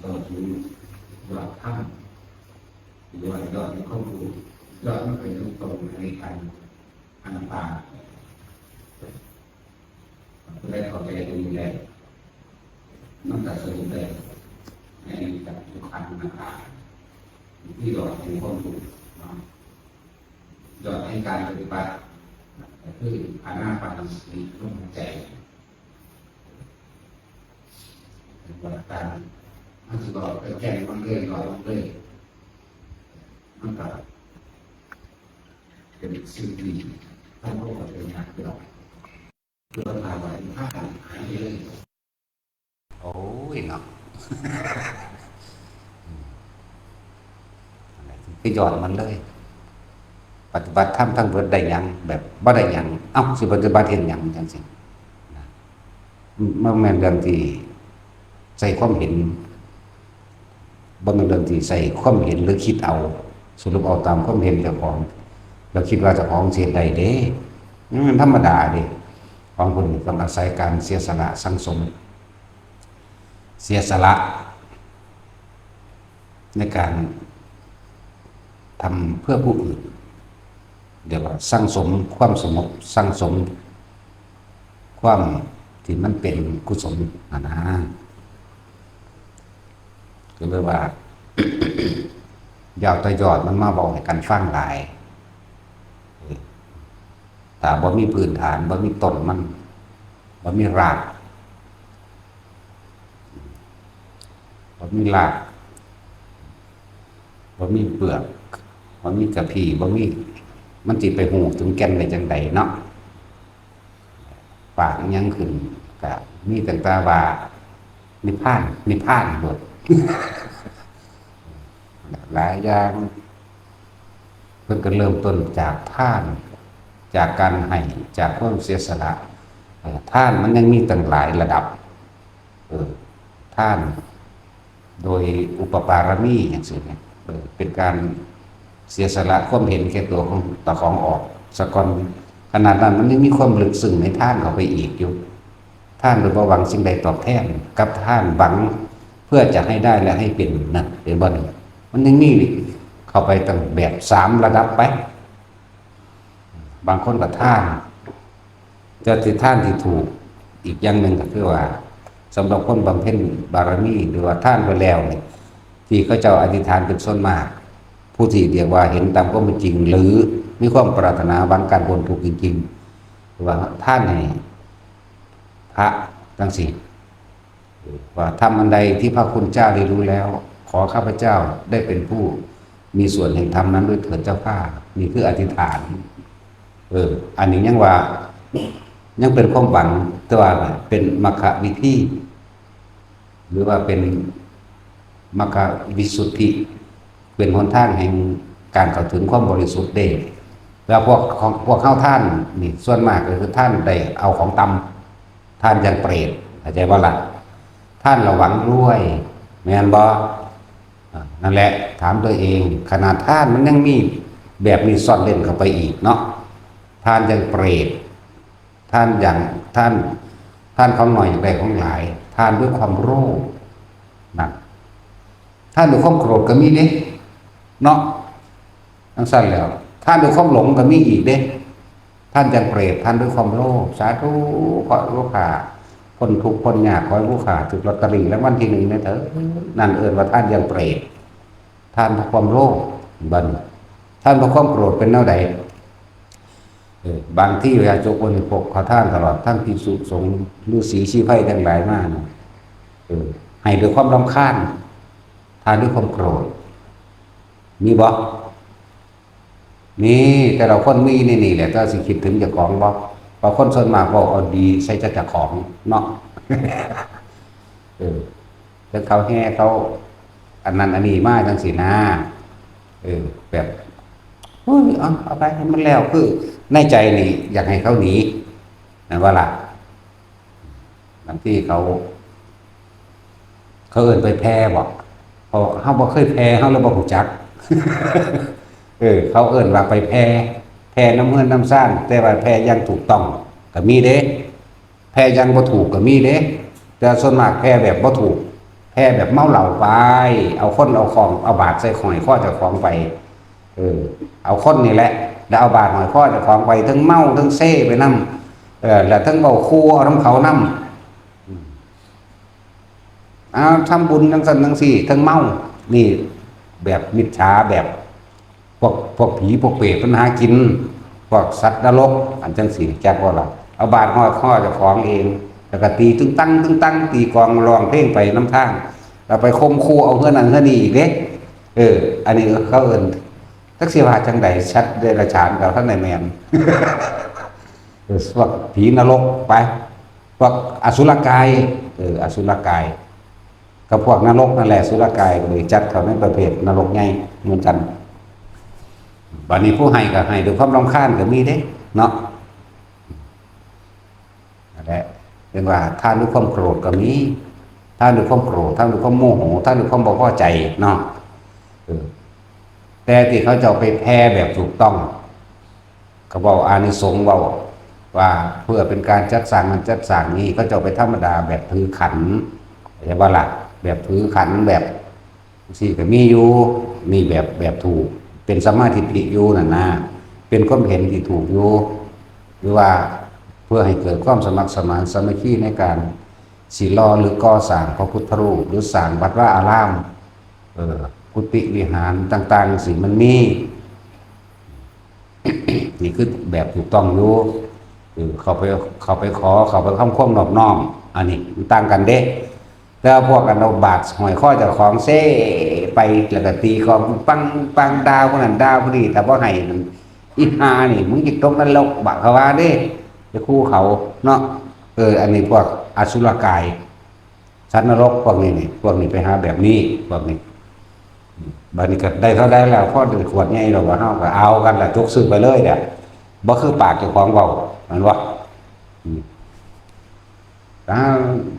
ก็คือยอดถ้ำหรือว่ายอดในข้อมูลยอดมันเป็นตรงในการอันตาได้ขอใจดูแลนอกจากสรุปแล้วในจากทุกขันต่างๆที่ยอดในข้อมูลยอดให้การปฏิบัติคืออานาปานสติลมหายใจหลักการมันจะบอกแก้มันเรื่อยๆเรื่อยมันก็เป็นสิ่งที่ท่านพูดกับเป็นอย่างเดียวเพื่อพาไว้ผ้าหายไปเลยโอ้ยเนาะคือยอดมันเลยปฏิบัติธรรมทั้งเบิดได้ยังแบบบ่ได้ยังเอ้าสิปฏิบัติเห็นยังจังซี่มันแม่นเรื่องที่ใส่ความเห็นบ่แม่นเรื่องที่ใส่ความเห็นหรือคิดเอาสรุปเอาตามความเห็นเจ้าของแล้วคิดว่าเจ้าของสิเฮ็ดได้เด้มันธรรมดาเด้ของคนต้องอาศัยการเสียสละสังสมเสียสละในการทำเพื่อผู้อื่นเดี๋ยวว่าสร้างสมความสงบสร้างสมความที่มันเป็นกุศลนะก็เลยว่า ยาวตะยอดมันมาบอกให้กันฟังหลายแต่บ่มีพื้นฐานบ่มีต้นมันบ่มีรากบ่มีรากบ่มีเปลือกบ่มีกระพี้บ่มีมันจิไปหูถึงแก่นได้จังใดเนาะปากยังขึ้นกับมีแต่ตาว่านิพพานหมด หลายอย่างเพิ่นก็เริ่มต้นจากทานจากการให้จากความเสียสละทานมันยังมีตั้งหลายระดับทานโดยอุปปารมีอย่างนี้เนี่ยเป็นการเสียสละความเห็นแก่ตัวของตะของออกสะก่อนขนาดนั้นมันยังมีความลึกซึ้งในท่านเข้าไปอีกอยู่ท่านโดยบ่หวังสิ่งใดตอบแทนกับท่านหวังเพื่อจะให้ได้และให้เป็นนั่นเป็นบ่นี่มันยังมีเข้าไปตั้งแบบ3ระดับไปบางคนก็ท่านจะที่ท่านที่ถูกอีกอย่างหนึ่งก็คือว่าสำหรับคนบำเพ็ญบารมีหรือว่าท่านไปแล้วเนี่ยที่เขาเจ้าอธิษฐานเป็นส่วนมากผู้ที่เรียกว่าเห็นตามความเป็นจริงหรือมีความปรารถนาหวังการพ้นทุกข์จริงๆว่าท่านให้พระทั้งสี่ว่าทำอันใดที่พระคุณเจ้าได้รู้แล้วขอข้าพเจ้าได้เป็นผู้มีส่วนแห่งธรรมนั้นด้วยเถิดเจ้าข้านี่คืออธิษฐานอันนี้ยังว่ายังเป็นความหวังแต่ว่าเป็นมรรควิธีหรือว่าเป็นมรรควิสุทธิเป็นหนทางแห่งการเข้าถึงความบริสุทธิ์ได้แล้วพวกเข้าท่านนี่ส่วนมากก็คือท่านได้เอาของต่ำท่านยังเปรตเข้าใจบ่ล่ะท่านระวังรวยแม่นบ่นั่นแหละถามตัวเองขนาดท่านมันยังมีแบบนี้ซ่อนเล่นเข้าไปอีกเนาะท่านยังเปรตท่านอย่างท่านของหน่อยอย่างใดของหลายท่านด้วยความโลภนั่นท่านด้วยความโกรธก็มีเด้เนาะทั้งสั้นแล้วท่านด้วยความหลงก็มีอีกเด้ท่านยังเปรตท่านด้วยความโลภสาธุขอลูกค้าคนทุกข์คนยากขอให้ลูกค้าถูกลอตเตอรี่แล้ววันที่1นะเถอะนั่นว่าท่านยังเปรตท่านเพราะความโลภบันท่านเพราะความโกรธเป็นแนวใดบางที่เวลาโจกบริโภคขอท่านตลอดท่านภิกษุสงฆ์ฤาษีชีไพทั้งหลายมากให้ด้วยความรำคาญทานด้วยความโกรธมีบ่นี่แต่เราคนมีนี่แหละถ้าสิคิดถึงเจ้าของบ่บางคนส่วนมากบอกเอาดีใส่เจ้าของเนาะแล้วเขาแห่เขาอันนั้นอันนี้มาจังสินะแบบเอาไปให้มันแล้วคือในใจนี่อยากให้เขาหนีนั่นว่าล่ะบางที่เขาเอิ้นไปแพ้บอกพอเฮาบ่เคยแพ้เฮาเลยบ่รู้จัก เขาเอิ้นว่าไปแพ้น้ำเฮือนน้ำซ่านแต่ว่าแพ้อย่างถูกต้องก็มีเด้แพ้อย่างบ่ถูกก็มีเด้แต่ส่วนมากแพ้แบบบ่ถูก แพ้แบบเมาเหล้าไปเอาคนเอาของเอาบาดใส่หอยข้อเจ้าของไปเอาคนนี่แหละแล้วเอาบาดหอยข้อเจ้าของไปทั้งเมาทั้งเซ่ไปนำแล้วทั้งเบาคู่เอาทั้งเขานำเอาทำบุญทั้งสันทั้งสี่ทั้งเมานี่แบบมิจฉาแบบพวกผีพวกเปรตปัญหากินพวกสัตว์นรกอันจังสี่แจ็คว่าล่ะเอาบาดหอยข้อเจ้าของเองแล้วก็ตีตึงตั้งตีกองร้องเพลงไปน้ำทางเราไปคมคู่เอาเพื่อนนั่นเพื่อนนี่อีกเด้อันนี้เขาเอิ้นทักษิวาจังใดชัดเดรัจฉานกับท่านนายแมนพวกผีนรกไปพวกอสุรกายอสุรกายกับพวกนรกนั่นแหละอสุรกายเลยจัดเขาในประเภทนรกไงเหมือนกันวันนี้ผู้ให้ก็ให้ด้วยความรำคาญก็มีเด้เนาะนั่นแหละเรียกว่าท่านด้วยความโกรธก็มีท่านด้วยความโกรธท่านด้วยความโมโหท่านด้วยความบ่พอใจเนาะแต่ที่เขาจะไปแพ้แบบถูกต้องเขาบอกอานิสงส์ว่าเพื่อเป็นการจัดสร้างมันจัดสร้างนี้ก็จะไปธรรมดาแบบถือขันใช่ป่ะล่ะแบบถือขันแบบสี่ก็มีอยู่มีแบบถูกเป็นสมาธิผิอยู่นั่นนะเป็นความเห็นที่ถูกอยู่หรือว่าเพื่อให้เกิดความสมัครสมานสามัคคีในการศิลาหรือก่อสร้างพระพุทธรูปหรือสร้างวัดว่าอารามกุฏิวิหารต่างๆสิ่งมันมี นี่คือแบบถูกต้องอยู่เขาไปขอเขาไปคำคมนอบน้อมอันนี้มันต่างกันเด้แล้วพวกกันเอาบาดหอยข้อจากของเซ่ไปแล้วก็ตีของปังดาวคนนั้นดาวพอดีแต่ว่าให้มันอีหานี่มึงจิตตกนรกบะเขาว่าเด้จะคู่เขาเนาะอันนี้พวกอสุรกายสัตว์นรกพวกนี้ไปหาแบบนี้พวกนี้บัดนี้ก็ได้เท่าได้แล้วพ่อเดือดขวดใหญ่เราก็เอาก็เอากันแหละทุกซื้อไปเลยเนี่ยบ่คือปากเจ้าของเบามันวะ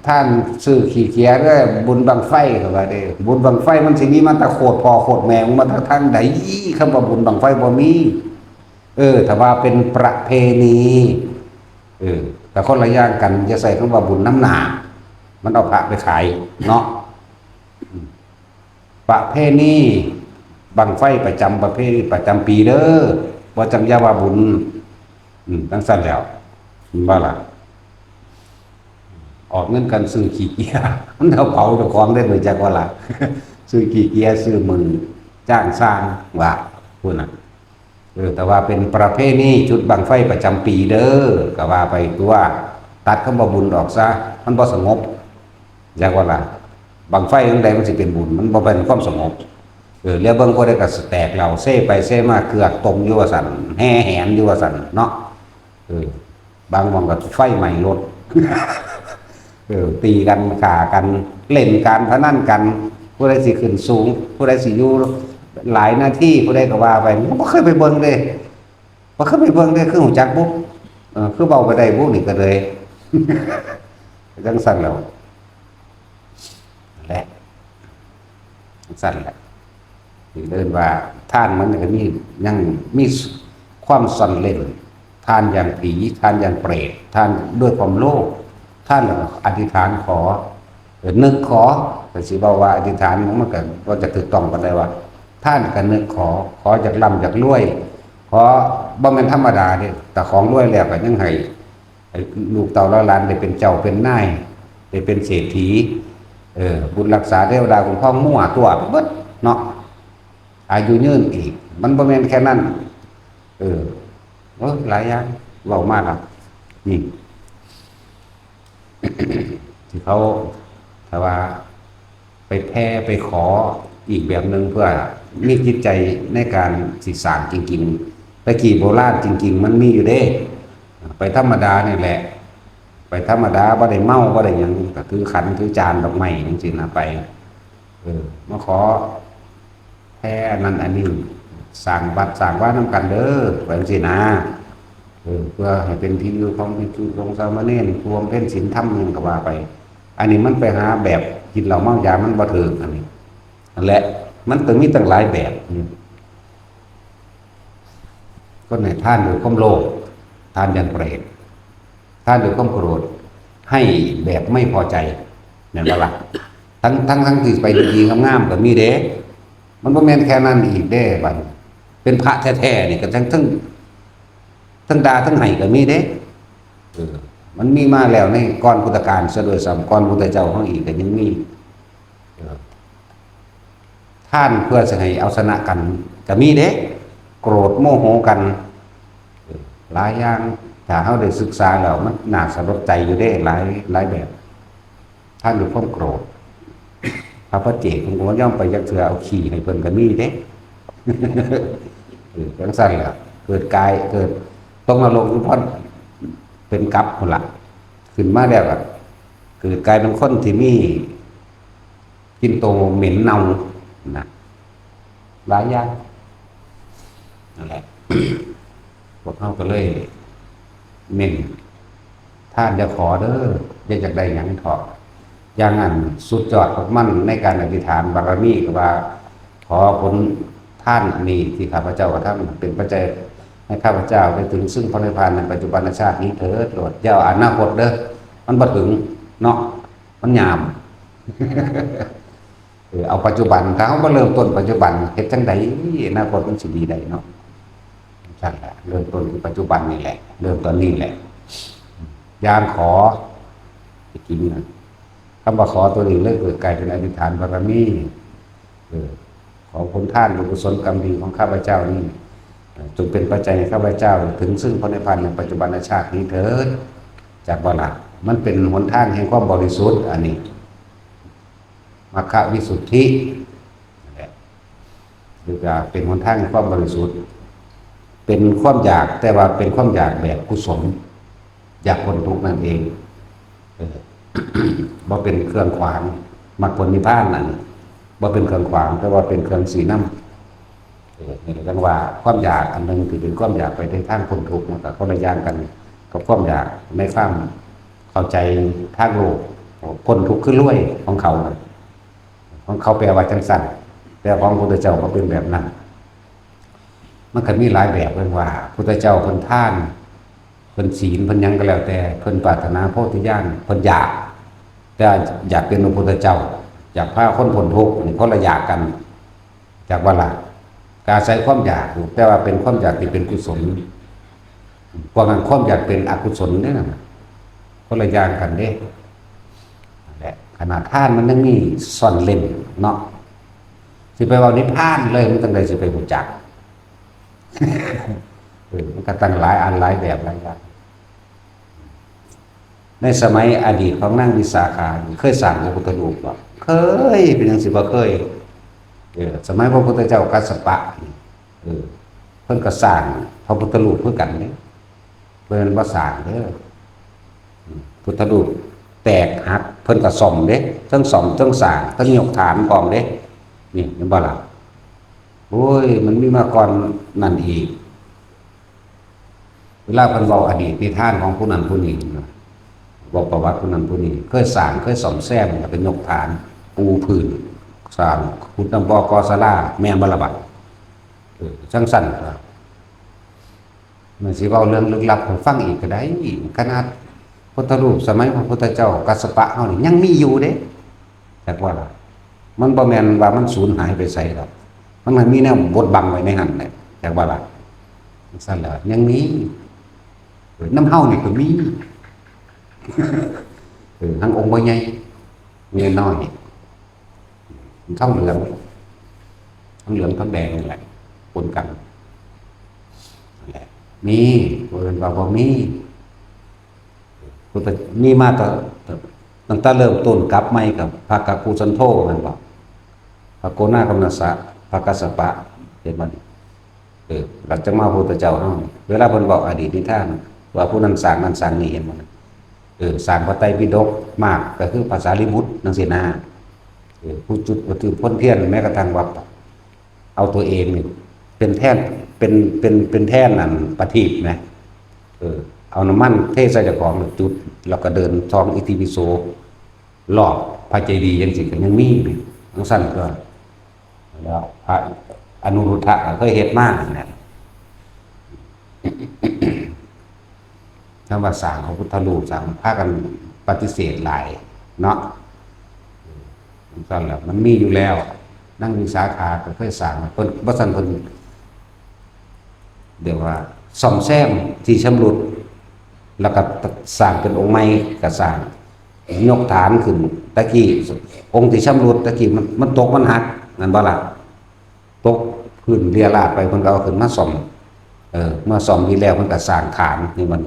ท่านซื้อขี้เกียจด้วยบุญบังไฟเขาว่าเด้บุญบังไฟมันสิมีมันตะโคดพอโคดแมงมันทางใดคำว่าบุญบังไฟบ่มีแต่ว่าเป็นประเพณีแต่คนละอย่างกันจะใส่คำว่าบุญน้ำหนามันเอาพระไปขายเนาะประเพณีบังไฟประจำประเพณีประจำปีเด้อว่าจังยาว่าบุญตั้งสั้นแล้วว่าล่ะออกเงินกันซื้อขี้เกียร์มันเอาเผาเจ้าของได้เหมือนจักว่าล่ะซื้อขี้เกียร์ซื้อมือจ้างสร้างว่าพูดน่ะแต่ว่าเป็นประเพณีจุดบังไฟประจำปีเด้อก็ว่าไปตัวตัดคำว่าบุญออกซะมันบ่สงบจักว่าล่ะบังไฟทั้งใดมันสิเป็นบุญมันบ่เป็นความสงบเรียกเบิ่งก็ได้ก็แตกเหล่าเซ่ไปเซ่มาเกือกตมอยู่ว่าสั่นแห่แหนอยู่ว่าสั่นเนาะบางวันก็ไฟใหม่รถตีกันฆ่ากันเล่นการพนันกันผู้ใดสิขึ้นสูงผู้ใดสิอยู่หลายหน้าที่ผู้ใดก็ว่าไปบ่เคยไปเบิ่งเลยบ่เคยไปเบิ่งเลยคือหูจักบุ๊คือเบาไปได้บุ๊นี่ก็เลยจังสั่นแล้วแหละสั่นแหละเดินว่าท่านมันก็มียังมีความสั่นเล่นท่านอย่างผีท่านอย่างเปรตท่านด้วยความโลภท่านอธิษฐานขอนึกขอแต่สิบอกว่าอธิษฐานมันก็จะถูกต้องกันได้ว่าท่านก็นึกขอจากร่ำจากรวยขอบ่แม่นธรรมดาเด้แต่ของรวยแล้วก็ยังให้ลูกเต่าหลานได้เป็นเจ้าเป็นนายได้เป็นเศรษฐีบุญรักษาเทวดาคุ้มครองมั่วตัวไปเบิดเนาะอายุยืนอีกมันบ่แม่นแค่นั้นหลายอย่างเว้ามากอ่ะนี่ ที่เขาถ้าว่าไปแพ้ไปขออีกแบบหนึ่งเพื่อมีจิตใจในการศึกษาจริงๆตะกี้โบราณจริงๆมันมีอยู่เด้ไปธรรมดาเนี่ยแหละไปธรรมดาบ่ได้เมาบ่ได้หยังก็ถือขันถือจานดอกไม้จริงๆนะไปมาขอแพ้นั่นอันนี้สั่งบัตรสั่งว่าน้ำกันเด้อไปสินะเพื่อให้เป็นที่อยู่ของพิจุของสามเณรรวมเป็นศีลธรรมนึงก็ว่าไปอันนี้มันไปหาแบบกินเหล้าเมายามันบ่ถึงอันนี้นั่นแหละมันต้องมีตั้งหลายแบบก็ในท่านหรือความโลภท่านยันเปรตท่านหรือความโกรธให้แบบไม่พอใจเนี่ยละ ทั้งที่ไปดีๆงามๆก็มีเด้มันบ่แม่นแค่นั้นอีกเด้บัดเป็นพระแท้ๆนี่ก็ทั้งด่าทั้งให้ก็มีเด้เออมันมีมาแล้วในก่อนพุทธกาลซะด้วยซ้ำก่อนพุทธเจ้าของอีกก็ยังมีเออท่านเพื่อจะให้เอาชนะกันก็มีเด้โกรธโมโหกันหลายอย่างถ้าเฮาได้ศึกษาแล้วมันน่าสลดใจอยู่เด้หลายแบบท่านด้วยความโกรธพระเจ้าผมก็ย่อมไปยักเถือเอาขี้ให้เพิ่นก็มีเด้จังซั่นแหละเกิดกายเกิดต้องนรกทุกท่านเป็นกรรมพุ่นล่ะขึ้นมาแล้วก็เกิดกลายเป็นคนที่มีกินโตเหม็นเน่านะหลายอย่างนั่นแหละ พวกเขาก็เลยเม่นท่านจะขอเด้ออย่าจากใดอย่างนี้ถอดอย่างนั้นสุดยอดของมันในการอธิษฐานบารมีก็ว่าขอผลท่านนี้ที่ข้าพเจ้ากระทำเป็นปัจจัยให้ข้าพเจ้าได้ถึงซึ่งพระนิพพานในปัจจุบันชาตินี้เถิดโปรดอย่าอนาคตเด้อมันบ่ถึงเนาะมันยามเอาปัจจุบันถ้าเขาบ่เริ่มต้นปัจจุบันเฮ็ดจังไดอนาคตมันสิดีได้เนาะใช่แหละเริ่มต้นที่ปัจจุบันนี่แหละเริ่มตอนนี้แหละยามขอไปกินนะคำว่าขอตัวนี้เลยเกิดกลายเป็นอธิษฐานบารมีขอผลท่านบุญกุศลกรรมดีของข้าพเจ้านี่จงเป็นปัจจัยให้ข้าพเจ้าถึงซึ่งพระนิพพานในปัจจุบันชาตินี้เถิดจากบาละมันเป็นหนทางแห่งความบริสุทธิ์อันนี้มรรควิสุทธิหรือว่าเป็นหนทางแห่งความบริสุทธิ์เป็นความอยากแต่ว่าเป็นความอยากแบบกุศลอยากพ้นทุกข์นั่นเองบ่เป็นเครื่องขวางมรรคผลนิพพานนั่นบ่เป็นเครื่องขวางแต่ว่าเป็นเครื่องสีน้ำนี่เรียกว่าความอยากอันหนึ่งที่เป็นความอยากไปในทางพ้นทุกข์นะครับคนละอย่างกันกับความอยากในความเข้าใจทางโลกพ้นทุกข์คือรวยของเขาแปลว่าจังสั่นแต่ของพระพุทธเจ้าก็เป็นแบบนั้นมันก็มีหลายแบบเรื่องว่าพุทธเจ้าเพิ่นท่านเพิ่นศีลเพิ่นยังก็แล้วแต่เพิ่นปรารถนาโพธิญาณเพิ่นอยากแต่อยากเป็นพระพุทธเจ้าอยากพาคนพ้นทุกข์นี่คนละอยากกันจากว่าล่ะการใช้ความอยากแต่ว่าเป็นความอยากที่เป็นกุศลพวกนั้นความอยากเป็นอกุศลเนี่ยนะคนละอย่างกันเด้นั่นแหละขนาดท่านมันยังมีซ่อนเล่นเนาะสิไปว่านิพพานเลยมันตั้งใดสิไปรู้จักมันก็ตั้งหลายอันหลายแบบหลายอย่างในสมัยอดีตของนางวิสาขาเคยสร้างพระพุทธรูปบ่เคยเป็นจังสิบ่เคยสมัยพระพุทธเจ้ากัสสปะเพิ่นก็สร้างพระพุทธรูปเพื่อกันเนี่ยเพิ่นบ่สร้างเด้อพุทธรูปแตกหักเพิ่นก็ซ่อมเด้ทั้งซ่อมทั้งสร้างทั้งยกฐานพร้อมเด้นี่เห็นบ่ล่ะโอ้ยมันมีมาก่อนนั่นอีกเวลาเพิ่นเว้าอดีตนิทานของผู้นั้นผู้นี้บอกประวัติผู้นั้นผู้นี้เคยสร้างเคยซ่อมแซมเป็นยกฐานปูพื้นสร้างขุดน้ำบ่อกอศาลาแม่นบ่ล่ะบัดจังซั่นครับมันสิเว้าเรื่องลึกลับให้ฟังอีกก็ได้ขนาดพุทธรูปสมัยพระพุทธเจ้ากัสสปะเฮานี่ยังมีอยู่เด้แต่ว่าล่ะมันบ่แม่นว่ามันสูญหายไปไสดอกมันมีแนวบดบังไว้ในหั่นแหละแต่ว่าล่ะจังซั่นแหละยังมีน้ำเฮานี่ก็มีทั้งองค์บ่ใหญ่มีน้อยท้องเหลืองท้องแดงนี่แหละปนกันนั่นแหละมีเพิ่นว่าบ่มีพุทธมีมาตั้งแต่เริ่มต้นกลับใหม่กับพระกักกุสันโธนั่นบ่พระโกนาคัมนัสสะพระกัสสปะเห็นบ่หลังจากมาพระพุทธเจ้าเฮาเวลาเพิ่นบอกอดีตนิทานว่าผู้นั้นสร้างนั้นสร้างนี้เห็นบ่สร้างพระไตรปิฎกมากก็คือภาษาลิบุตรจังซี่นะผู้จุดวัตถุพ้นเทียนแม้กระทั่งว่าเอาตัวเองนี่เป็นแท่นเป็นแท่นนั่นประทีปนะเอาน้ำมันเทใส่เจ้าของจุดแล้วก็เดินท้องอิติปิโสรอบพระเจดีย์จังซี่ก็ยังมีจังซั่นก็แล้วพระอนุรุทธะเคยเฮ็ดมานั่นคำว่าสร้างของพุทธรูปสร้างพากันปฏิเสธหลายเนาะ นั่นแหละมันมีอยู่แล้วนั่งมีสาขาก็เคยสร้างเพิ่นบ่ซั่นเพิ่นเดี๋ยวว่าซ่อมแซมที่ชำรุดแล้วก็สร้างเป็นองค์ใหม่ก็สร้างยกฐานขึ้นตะกี้องค์ที่ชำรุดตะกี้มันตกมันหักนั่นบ่ล่ะตกพื้นเรียราดไปเพิ่นก็เอาขึ้นมาซ่อมเมื่อซ่อมดีแล้วเพิ่นก็สร้างฐานนี่มัน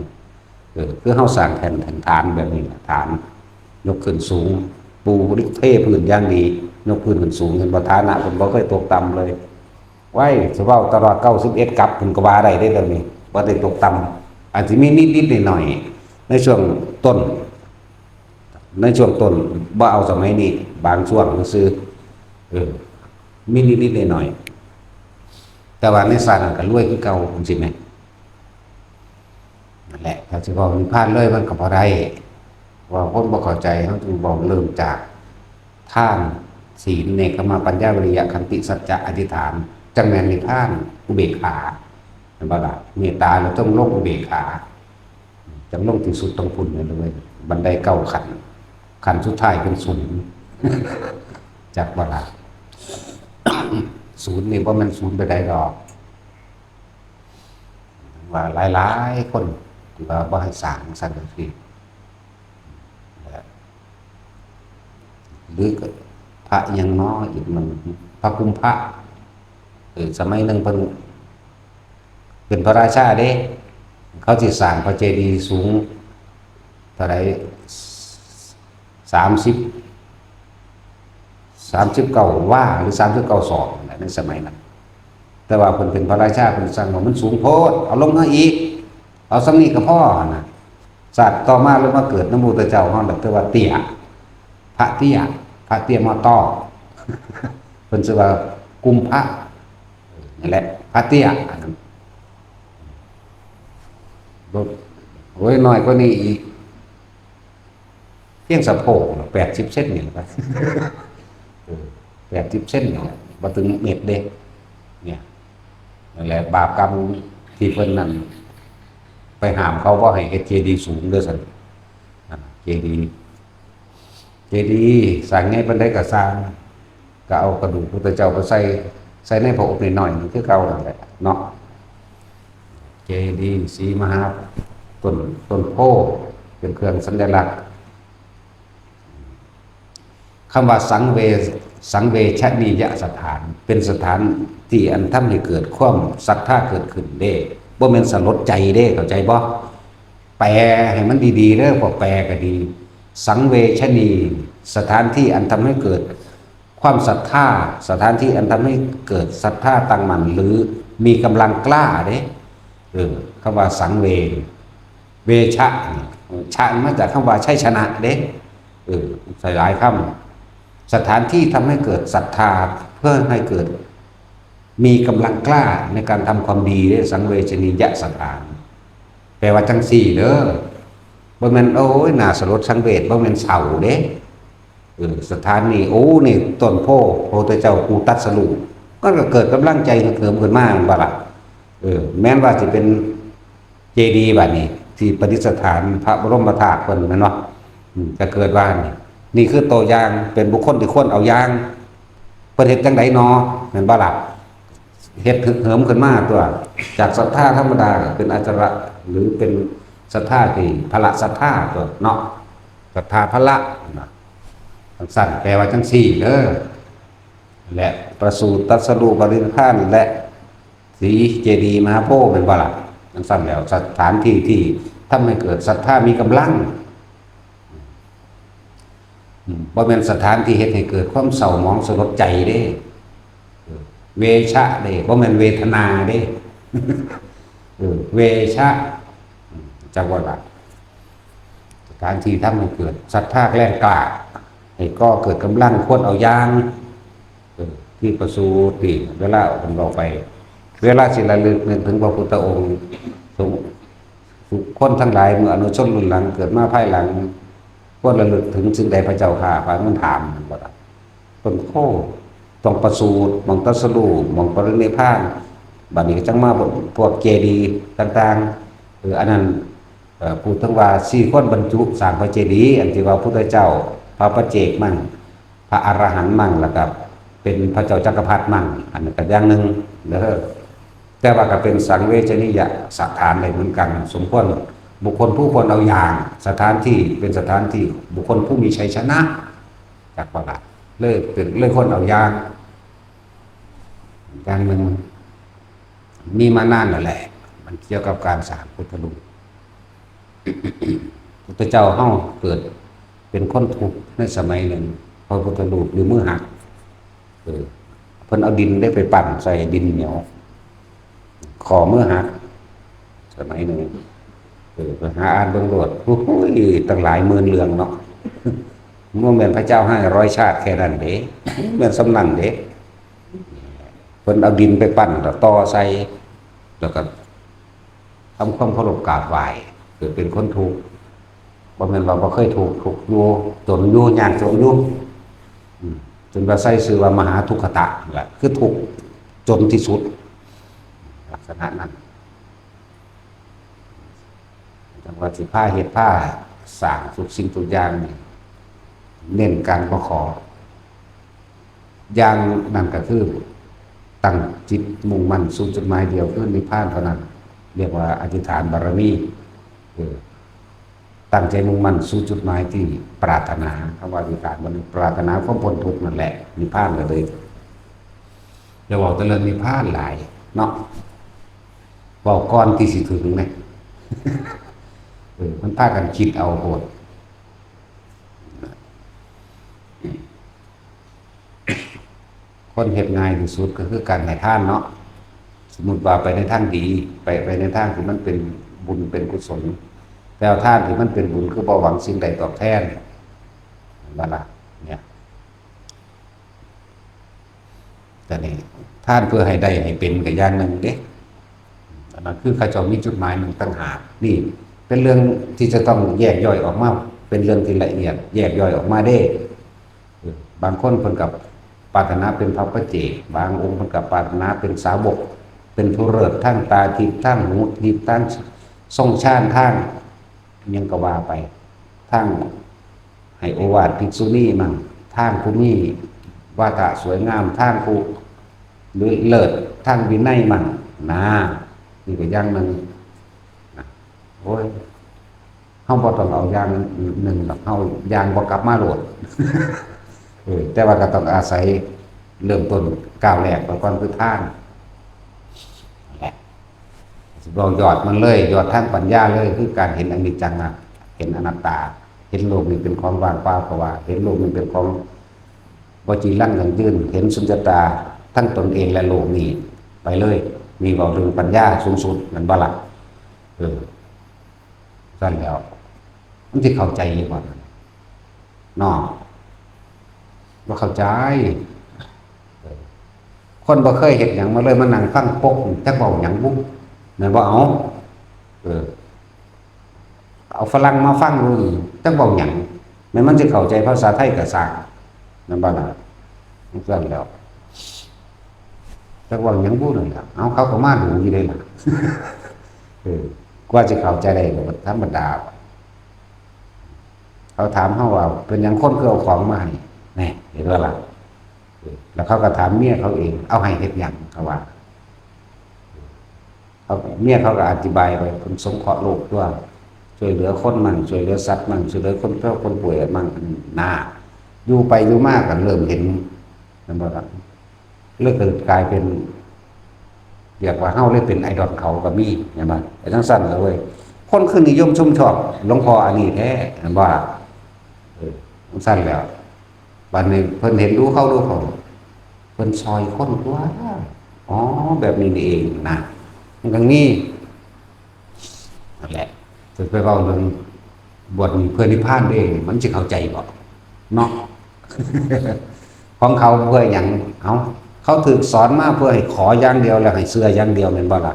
คือเฮาสร้างแผ่นฐานแบบนี้ฐานยกขึ้นสูงปูริเทพื้นอย่างดียกพื้นขึ้นสูงเห็นบ่ฐานะเพิ่นบ่เคยตกต่ำเลยไว้สิเว้าตลอด91กับเพิ่นก็ว่าได้เด้อนี้บ่ได้ตกต่ำอาจสิมีนิดๆหน่อยๆในช่วงต้นบ่เอาสมัยนี้บางช่วงซื่อมีนิดๆหน่อยๆแต่ว่าในศาสตร์นั้นก็รวยคือเก่าจังซี่แหมนั่นแหละถ้าสิเว้านิพพานเลยมันก็บ่ได้ว่าคนบ่เข้าใจเฮาจึงบอกเริ่มจากทานศีลเนกขมาปัญญาวิริยะขันติสัจจะอธิษฐานจังแม่นนิพพานอุเบกขาเห็นบ่ล่ะเมตตาเราต้องลงอุเบกขาจังลงที่สุดตรงพุ่นเลยบันได9ขั้นสุดท้ายเป็นศูนย์จากบ่ล่ะศูนย์นี่บ่แม่นศูนย์ไปได้ดอกว่าหลายๆคนที่ว่าบ่ให้สร้างซั่นจังซี่หรือพระยังน้อยอีกมันพระกุมภะสมัยหนึ่งเป็นพระราชาเด้เขาสิสร้างพระเจดีย์สูงเท่าไหร่39ว่าหรือ39ศอกในสมัยนั้นแต่ว่าเพิ่นเป็นพระราชาเพิ่นสร้างว่ามันสูงโพดเอาลงมาอีกเอาซำนี้ก็พอนะศาสตร์ต่อมาแล้วมาเกิดนโมตเจ้าเฮาแล้วแต่ว่าเตี้ยพระเตี้ยมาต่อเพิ่นชื่อว่ากุมภะนี่แหละพระเตี้ยอันนั้นโอ้ยน้อยกว่านี้อีกเพียงสะโพก80เซนนี่แหละครับ80เซนนี่บ่ถึงเมตรเด้เนี่ยนั่นแหละบาปกรรมที่เพิ่นนั่นไปห้ามเขาบ่ให้เฮ็ดเจดีย์สูงเด้อซั่นเจดีย์สร้างไงปานใดก็สร้างก็เอากระดูกพุทธเจ้าไปใส่ในพระอบนิดหน่อยมันคือเก่านั่นแหละเนาะเจดีย์ศรีมหาต้นโพเป็นเครื่องสัญลักษณ์คำว่าสังเวชนียสถานเป็นสถานที่อันทำให้เกิดความศรัทธาเกิดขึ้นเด้บ่แม่นสลดใจเด้เข้าใจบ่แปลให้มันดีๆเด้อพอแปลก็ดีสังเวชนีสถานที่อันทำให้เกิดความศรัทธาสถานที่อันทำให้เกิดศรัทธาตั้งมั่นหรือมีกำลังกล้าเด้คำว่าสังเวชะชะมาจากคำว่าชัยชนะเด้ใส่หลายคำสถานที่ทำให้เกิดศรัทธาเพื่อให้เกิดมีกำลังกล้าในการทำความดีเด้สังเวชนียสถานแปลว่าจังสี่เด้อบ่แม่นโอ้ยน่าสลดสังเวชบ่แม่นเศร้าเด้สถานนี้โอ้นี่ต้นโพธิเจ้าผู้ตรัสรู้ก็เกิดกำลังใจเกิดขึ้นมาบ่ล่ะแม้นว่าสิเป็นเจดีย์บัดนี้ที่ประดิษฐานพระบรมธาตุเพิ่นแม่นเนาะจะเกิดว่านี่คือตัวอย่างเป็นบุคคลที่ควรเอาอย่างเพิ่นเฮ็ดจังได๋เนาะแม่นบ่ล่ะเฮ็ดเหิมขึ้นมาตัวจากศรัทธาธรรมดาเป็นอาจารย์หรือเป็นศรัทธาที่พละศรัทธาตัวเนาะศรัทธาพละสั้นแปลว่าจังสี่เด้อและประสูติตรัสรู้ปรินิพพานและสีเจดีย์มหาโพธิ์เป็นบ่ล่ะจังสั้นแล้วสถานที่ที่ทำให้เกิดศรัทธามีกำลังบ่แม่นสถานที่เฮ็ดให้เกิดความเศร้าหมองสลดใจเด้เวชะเด้บ่แม่นเวทนาเด้เวชะจักว่าล่ะสถานที่ทำให้เกิดศรัทธาแรงกล้าให้ก็เกิดกำลังควรเอาอย่างที่ประสูติเวลาผมบอกไปเวลาสิระลึกนึกถึงพระพุทธองค์ทุกคนทั้งหลายเมื่ออนุชนรุ่นหลังเกิดมาภายหลังควรระลึกถึงสิ่งใดพระเจ้าข้าพระมันถามบ่ล่ะต้นโพต้องประสูติมองตรัสรู้มองปรินิพพานบัดนี้จังมาพวกเจดีย์ต่างๆอันนั้นพูดถึงว่า4คนบรรจุสร้างพระเจดีย์อันที่ว่าพุทธเจ้าพระปัจเจกมั่ง พระอรหันต์มั่งแล้วก็เป็นพระเจ้าจักรพรรดิมั่งอันนั้นก็อย่างหนึ่งเด้อแต่ว่าก็เป็นสังเวชนียสถานได้เหมือนกันสมควรบุคคลผู้ควรเอาอย่างสถานที่เป็นสถานที่บุคคลผู้มีชัยชนะจากประหลาดเลยคนเอาอย่างหนึ่งมีมานานแล้วแหละมันเกี่ยวกับการสร้างพุทธรูปพุทธเจ้าเฮาเกิดเป็นคนทุกข์ในสมัยหนึ่งพระพุทธรูปหรือมือหักเพิ่นเอาดินได้ไปปั่นใส่ดินเหนียวขอมือหักสมัยหนึ่งไปหาอ่านเบิ่งโลดโอ้ยตั้งหลายหมื่นเรื่องเนาะบ่แม่นพระเจ้าให้100 ชาติแค่นั้นเด้แม่นสำนันเด้เพิ่นเอาดินไปปั่นแล้วต่อใส่แล้วก็ทำความเคารพกราบไหว้เกิดเป็นคนทุกข์บ่แม่นว่าบ่เคยถูกอยู่จนอยู่ยากจนอยู่จนว่าใส่ชื่อว่ามหาทุกขตะนั่นแหละคือทุกข์จนที่สุดลักษณะนั้นจังว่าสิผ้าเฮ็ดผ้าสร้างทุกสิ่งทุกอย่างนี่เน้นการประขออย่างนั้นก็คือตั้งจิตมุ่งมั่นสู่จุดหมายเดียวคือนิพพานเท่านั้นเรียกว่าอธิษฐานบารมีตั้งใจมุ่งมั่นสู่จุดหมายที่ปรารถนาคำว่าอธิษฐานมันปรารถนาความพ้นทุกข์นั่นแหละนิพพานเลยอย่าบอกแต่เรื่องนิพพานหลายเนาะบอกก่อนที่สิถึงไหมมันพากันคิดเอาโหดคนเฮ็ดง่ายที่สุดก็คือการให้ทานเนาะสมมุติว่าไปในทางดีไปในทางที่มันเป็นบุญเป็นกุศลแล้วทานที่มันเป็นบุญคือบ่หวังสิ่งใดตอบแทนว่าล่ะเนี่ยแต่นี่ทานเพื่อให้ได้ให้เป็นก็อย่างนึงเด้อันนั้นคือเขาเจ้ามีจุดหมายหนึ่งต่างหากนี่เป็นเรื่องที่จะต้องแยกย่อยออกมาเป็นเรื่องที่ละเอียดแยกย่อยออกมาได้บางคนเพิ่นกับปรารถนาเป็นพระปัจเจกบางองค์เพิ่นกับปรารถนาเป็นสาวกเป็นผู้เลิศทั้งตาทิพย์ทั้งหูทิพย์ทั้งทรงชาติทั้งยังก็ว่าไปทั้งให้โอวาทภิกษุณีมั่งทั้งผู้มีวาทะสวยงามทั้งผู้หรือเลิศทั้งวินัยมั่งนะนี่ก็อย่างนึงโอ้ยเฮาบ่ต้องเอาอย่างหนึ่งหรอกเฮาอย่างบ่กลับมาโลดแต่ว่าก็ต้องอาศัยเริ่มต้นก้าวแรกก่อนคือทานแหละบอกยอดมันเลยยอดทางปัญญาเลยคือการเห็นอนิจจังนะเห็นอนัตตาเห็นโลกนี้เป็นของว่างเปล่าเพราะว่าเห็นโลกนี้เป็นของบ่จีรังยั่งยืนเห็นสุญญตาทั้งตนเองและโลกนี้ไปเลยมีบอกถึงปัญญาสูงสุดนั่นบ่ล่ะสั้นแล้วมันที่เข้าใจก่อนเนาะบ่เข้าใจคนบ่เคยเห็นหยังมาเลยมานั่งฟังปกจักเว้าหยังบุแม่นบ่เอาฝรั่งมาฟังดูจักเว้าหยังแม้มันสิเข้าใจภาษาไทยก็สร้างนั่นบ่ล่ะสั้นแล้วจักเว้าหยังบุนั่นล่ะเอาเขาก็มาดูอยู่ได้ล่ะกว่าจะเข้าใจได้ก็ธรรมดาเขาถามเขาว่าเป็นหยังคนคือเอาของมาให้แน่เห็นว่าล่ะแล้วเขาก็ถามเมียเขาเองเอาให้เฮ็ดหยังเขาว่าเขาเมียเขาก็อธิบายไปคนสงเคราะห์โลกด้วยช่วยเหลือคนมั่งช่วยเหลือสัตว์มั่งช่วยเหลือคนเฒ่าคนป่วยมั่งน่าอยู่ไปอยู่มากก็เริ่มเห็นนั่นบ่ล่ะเริ่มกลายเป็นเรียกว่าเฮาเลยเป็นไอดอลเขาก็มีเห็นบ่ไอ้ทั้งสั้นเลยเว้ยคนคือนิยมชมชอบหลวงพ่ออันนี้แท้เห็นบ่ทั้งสั้นแล้วบัดนี้เพิ่นเห็นรู้เขาเพิ่นซอยคนตัวอ๋อแบบนี้นี่เองนะมันก็งี้นั่นแหละจะไปเว้าเรื่องบวชเพื่อนิพพานเองมันสิเข้าใจบ่เนาะ ของเขาเพื่อหยังเขาถูกสอนมาเพื่อให้ขออย่างเดียวแล้วให้เชื่ออย่างเดียวแม่นบ่ล่ะ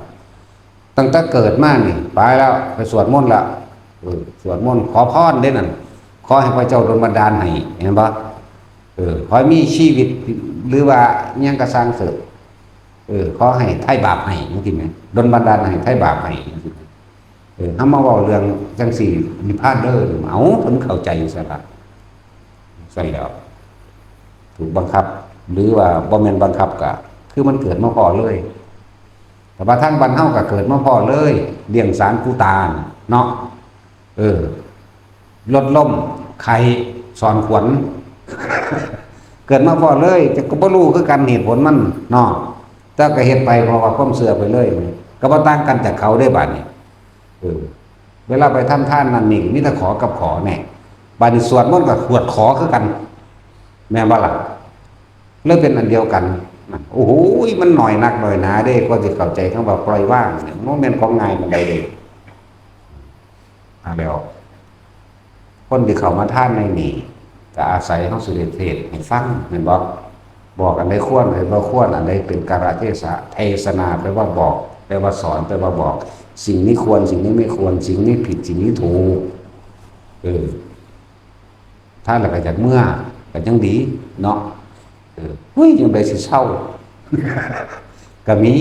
ตั้งแต่เกิดมานี่ไปแล้วไปสวดมนต์ละสวดมนต์ขอพรได้นั่นขอให้พระเจ้าดลบันดาลให้เห็นบ่ขอให้มีชีวิตหรือว่าหยังกระสร้างเสริมขอให้ไถ่บาปให้จังซี่แม่นดลบันดาลให้ไถ่บาปให้จังซี่เฮามาเว้าเรื่องจังซี่นิพพานเด้อเพิ่นเข้าใจซะล่ะใช่แล้ว ถูกบังคับ หรือว่าบ่แม่นบังคับก็คือมันเกิดมาพอเลยแต่ว่าทางบ้านเฮาก็เกิดมาพอเลยเลี้ยงสารปูตาเนาะลดล่มไข่สอนขวัญ เกิดมาพอเลยจะก็บ่รู้คือกันเหตุผลมันเนาะแต่ก็เฮ็ดไปเพราะว่าความเชื่อไปเลยก็บ่ต่างกันจากเขาได้บัดนี้เวลาไปทำทานนั่นนี่มีแต่ขอกับขอแน่บัดนี้สวดมนต์ก็ขวดขอคือกันแม่นบ่ล่ะเลยเป็นอันเดียวกันโอ้โหมันหน่อยนักหน่อยหนาเด้ก็สิเข้าใจคำว่าปล่อยว่างเนี่ยบ่แม่นของง่ายปานใดเด้แล้วคนที่เข้ามาทานในนี่ก็อาศัยเฮาสิได้เทศน์ให้ฟังแม่นบ่บอกอันใดควรให้บ่ควรอันใดเป็นกาลเทศะเทศนาแปลว่าบอกแปลว่าสอนแปลว่าบอกสิ่งนี้ควรสิ่งนี้ไม่ควรสิ่งนี้ผิดสิ่งนี้ถูกถ้าแล้วก็จากเมื่อก็ยังดีเนาะยังได้สิเศร้า ก็มี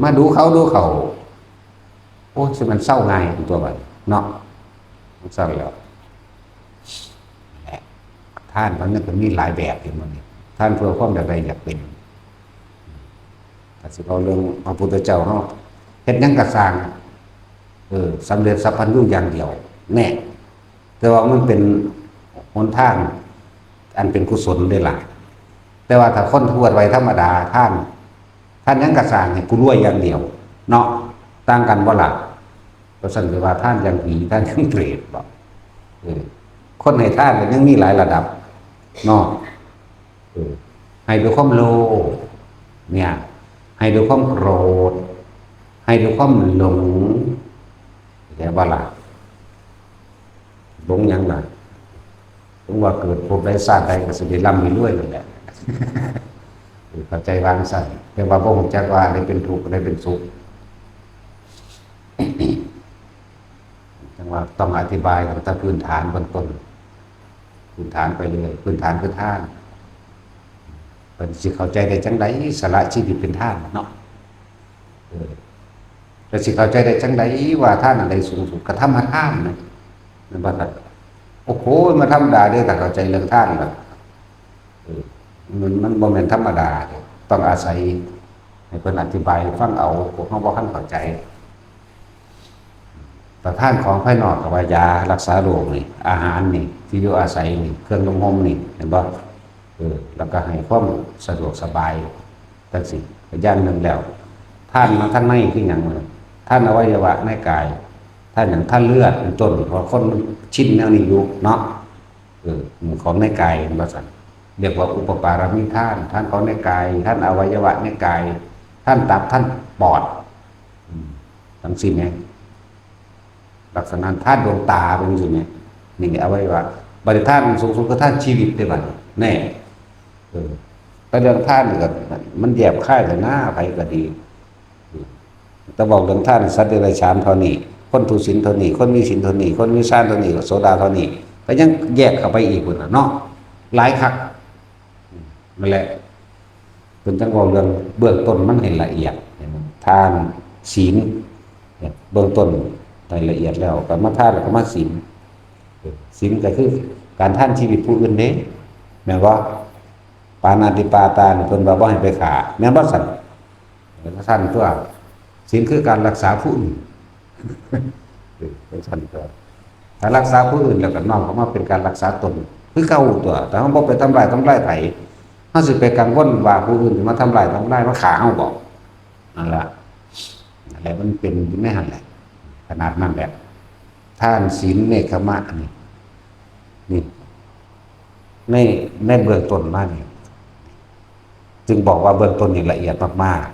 มาดูเขาโอ้สิมันเศร้าง่ายตัวบัดเนาะมันเศร้าแล้วท่านมันก็มีหลายแบบอยู่มันนี่ท่านเพื่อความใดอยากเป็นแต่สิเอาเรื่องพระพุทธเจ้าเนาะเฮ็ดหยังกระสร้างสำเร็จสัพพัญญูอย่างเดียวแน่แต่ว่ามันเป็นหนทางอันเป็นกุศลได้ล่ะแต่ว่าถ้าคนทั่วไปธรรมดาท่านยังกระสร้างให้กูรวยอย่างเดียวเนาะต่างกันบ่ล่ะเพราะฉะนั้นว่าท่านยังผีท่านยังเปรตบ่คนให้ท่านก็ยังมีหลายระดับเนาะให้ด้วยความโลภเนี่ยให้ด้วยความโกรธให้ด้วยความหลงแต่บ่ล่ะหลงยังล่ะถึงว่าเกิดพบได้ชาติใดก็สิได้ร่ำมีรวยนั่นแหละเข้าใจวางสั่นแต่ว่าบ่ฮู้จักว่าได้เป็นทุกข์ได้เป็นสุขจังว่าต้องอธิบายตั้งแต่พื้นฐานเบื้องต้นพื้นฐานไปเลยพื้นฐานคือท่านเป็นสิเข้าใจได้จังไดสละชีวิตเป็นท่านเนาะแต่สิเข้าใจได้จังไดว่าท่านอะไรสูงสุดกระทำมาท่านนะนั่นบ่ล่ะโอ้โหมาธรรมดาเด้อแต่เข้าใจเรื่องท่านแบบมันบ่แม่นธรรมดาต้องอาศัยให้เพิ่นอธิบายฟังเอาพวกเฮาบ่ทันเข้าใจแต่ท่านของภายนอกก็ว่ายารักษาโรคนี่อาหารนี่ที่อยู่อาศัยนี่เครื่องนุ่งห่มนี่เห็นบ่แล้วก็ให้ความสะดวกสบายจังซี่ก็อย่างหนึงแล้วท่านมาท่านในคือหยังท่านอวัยวะในกายท่านอย่างท่านเลือดเป็นต้นเพราะคนชินแนวนี้อยู่เนาะของในกายว่าซั่นเรียกว่าอุปปารมิท่านของในกายท่านอวัยวะในกายท่านตับท่านปอดทั้งสิ้นไงลักษณะท่านดวงตาเป็นอย่างนี้นี่อวัยวะบริท่านสูงสุดก็ท่านชีวิตได้บัดแน่แต่เรื่องท่านก็มันแยบค่ายแต่หน้าไปก็ดีแต่บอกเรื่องท่านสัตว์เดรัจฉานเท่านี้คนทุศีลเท่านี้คนมีศีลเท่านี้คนมีฌานเท่านี้โสดาเท่านี้ก็ยังแยกเข้าไปอีกคนเนาะหลายคักนั่นแหละเป็นจังว่าเรื่องเบื้องต้นมันเห็นละเอียดทานศีลเบื้องต้นรายละเอียดแล้วก็มาทานแล้วก็มาศีลก็คือการท่านชีวิตผู้อื่นเด้แม่นว่าปานาติปาตาเนี่ยเพิ่นว่าบ่ให้ไปฆ่าแม่นบ่สั่นท่านตัวศีลคือการรักษาผู้อื่นเป็นท่านตัวถ้ารักษาผู้อื่นแล้วก็น้อมเข้ามาเป็นการรักษาตนคือเก่าตัวแต่เฮาบ่ไปทำลายไผเฮาสิไปกังวลว่าผู้อื่นสิมาทำลายมาฆ่าเฮาบ่นั่นล่ะมันเป็นอยู่ในหั่นแหละขนาดนั้นแหละท่านศีลเนกขมะนี่ในเบื้องต้นมานี่จึงบอกว่าเบื้องต้นอย่างละเอียดมาก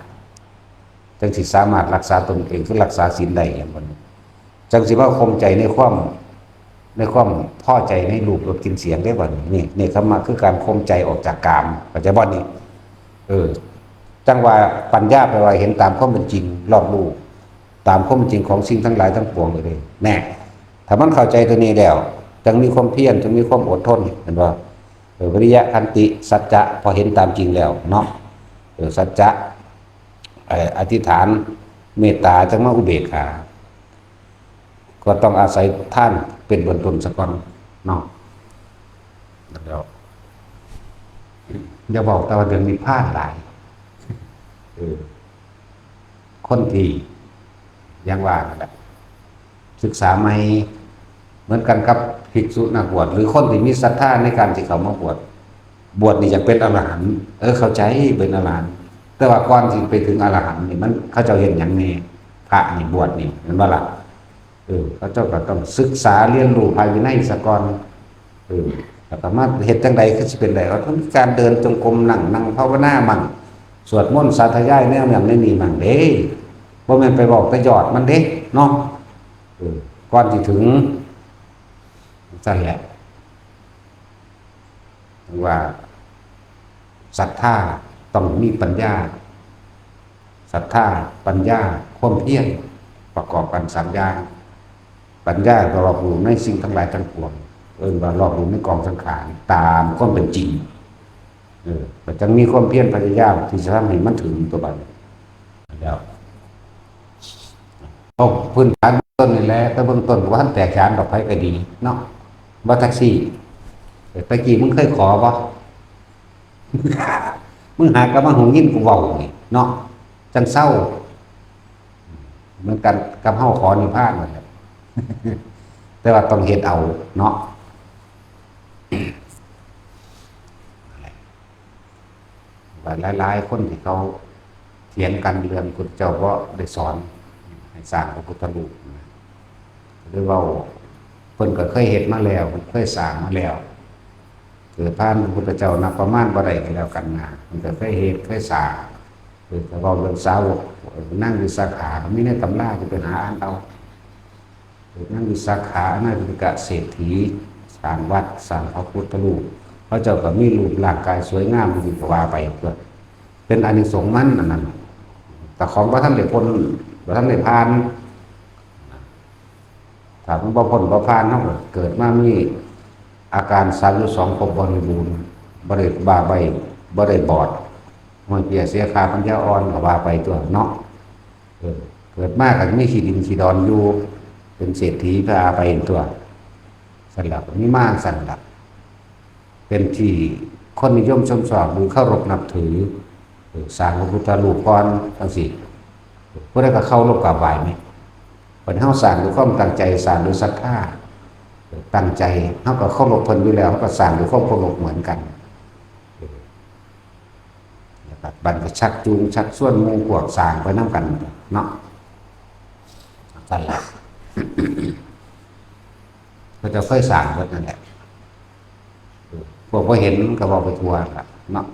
ๆจึงสิสามารถรักษาตนเองคือรักษาศีลได้อย่างนั้นจังสิว่าคมใจในความพอใจในรูปรสกลิ่นเสียงได้บ่นี่เนกขมะคือการคมใจออกจากกามเข้าใจบ่นี่จังว่าปัญญาแปลว่าเห็นตามความเป็นจริงรอบรู้ตามความเป็นจริงของสิ่งทั้งหลายทั้งปวงเลยแน่ถ้ามันเข้าใจตัวนี้แล้วจึงมีความเพียรจึงมีความอดทนเห็นบ่วิริยะขันติสัจจะพอเห็นตามจริงแล้วเนาะสัจจะอธิษฐานเมตตาจังมาอุเบกขาก็ต้องอาศัยท่านเป็นเบื้องต้นซะก่อนเนาะแล้ว อย่าบอกแต่ว่าเรื่องนี้พลาดหลายเออคนที่ยังว่านั่นแหละศึกษาไม่เหมือนกันกับภิกษุนักบวชหรือคนที่มีศรัทธาในการที่เขามาบวชนี่จะเป็นอรหันต์เข้าใจเป็นอรหันต์แต่ว่าก่อนที่ไปถึงอรหันต์นี่มันเขาเจ้าเห็นอย่างนี้พระนี่บวชนี่เห็นบ่ล่ะเขาเจ้าก็ต้องศึกษาเรียนรู้ภายในสะก่อนแล้วก็มาเฮ็ดจังใดคือสิเป็นไดก็ต้องการเดินจงกรมนั่งภาวนามั่งสวดมนต์สาธยายแนวอย่างนี้มั่งเด้บ่แม่นไปบอกแต่ยอดมันเด้เนาะก่อนที่ถึงนั่นแหละว่าศรัทธาต้องมีปัญญาศรัทธาปัญญาความเพียรประกอบกันสามอย่างปัญญาก็รอบรู้ในสิ่งทั้งหลายทั้งปวงว่ารอบรู้ในกองสังขารตามความเป็นจริงแต่จังมีความเพียรพยายามที่จะทำให้มันถึงตัวบัดแล้วพื้นฐานต้นนี่แหละแต่เบื้องต้นว่าท่านแตกฉานดอกไผ่ก็ดีเนาะว่าแท็กซี่ตะกี้มึงเคยขอปะ มึงหากระมังหงยินกูเว้านี่เนาะจังเศร้าเหมือนกันกับเฮาขอนิพพานนั่นแหละ แต่ว่าต้องเฮ็ดเอาเนาะว่าหลายๆคนที่เขาเถียงกันเรื่องพุทธเจ้าก็ได้สอนให้สร้างพระพุทธรูปหรือว่าเพิ่นก็เคยเฮ็ดมาแล้วเคยสร้างมาแล้วเกิดผ่านพระพุทธเจ้านับประมาณบ่ได้ก็แล้วกันนะมันก็เคยเฮ็ดเคยสร้างแต่ว่าเรื่องสาวกนั่งวิสาขาไม่ในตำราจะเป็นหาอ่านเอานั่งวิสาขาอนาถกะเศรษฐีสร้างวัดสร้างพระพุทธรูปพระเจ้าก็มีรูปร่างกายสวยงามดีกว่าไปเพื่อเป็นอานิสงส์มันนั่นแต่ของพระท่านได้พ้นพระท่านได้ผ่านถ้ามันบ่พ้นบ่ผ่านเฮาเกิดมามีอาการ32ครบบริบูรณ์บ่ได้บ้าใบบ่ได้บอดมันเปียเสียขาปัญญาอ่อนก็ว่าไปตัวเนาะเกิดมาก็มีขี้ดินขี้ดอนอยู่เป็นเศรษฐีพาไปตัวสลับมีมากสั่นลับเป็นที่คนนิยมชมชอบหรือเคารพนับถือสร้างพระพุทธรูปก่อนจังซี่ผู้ใดก็เข้ารบกราบไหว้ไหมเพิ่นเฮาสร้างด้วยความตั้งใจสร้างด้วยศรัทธาตั้งใจเฮาก็เคารพเพิ่นอยู่แล้วเฮาก็สร้างด้วยความเคารพเหมือนกันนะครับบัดก็ชักจูงชักชวนหมู่พวกสร้างไปนำกันเนาะนั่นแหละก็จะค่อยสร้างเบิดนั่นแหละพวกบ่เห็นก็บอกไปทั่วล่ะเนาะ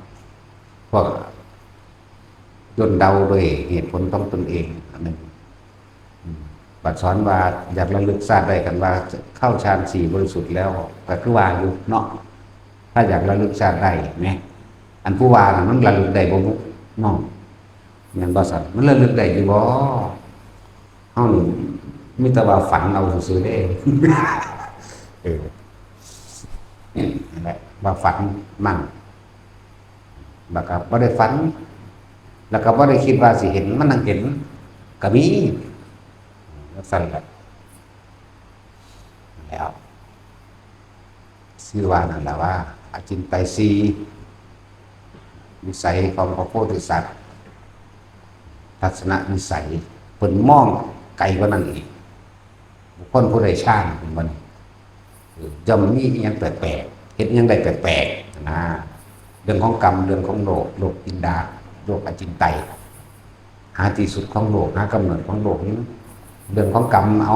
พวกย่นเดาโดยเหตุผลต้องตนเองอันนึงบัดสอนว่าอยากระลึกชาติได้กันว่าเข้าฌาน4บริสุทธิ์แล้วก็คือว่าอยู่เนาะถ้าอยากระลึกชาติได้แหมอันผู้ว่าน่ะมันระลึกได้บ่เนาะแม่นบ่ซั่นมันระลึกได้อยู่บ่เฮานี่มีแต่ว่าฝันเอาซื่อๆเด้ นั่นแหละว่าฝันมั่งแล้วก็บ่ได้ฝันแล้วก็บ่ได้คิดว่าสิเห็นมันนั่งเห็นก็มีแล้วสั่นแหละแล้วชื่อว่านั่นแหละว่าอจินไตยสีวิสัยของพระโพธิสัตว์ทัศนวิสัยเพิ่นมองไกลกว่านั้นอีกบุคคลผู้ใดช่างมันย่อมมีอย่างแปลกๆเห็นอย่างใดแปลกๆนะเรื่องของกรรมเรื่องของโลกอินดาโลกอจินไตยหาที่สุดของโลกหากำเนิดของโลกนี้เรื่องของกรรมเอ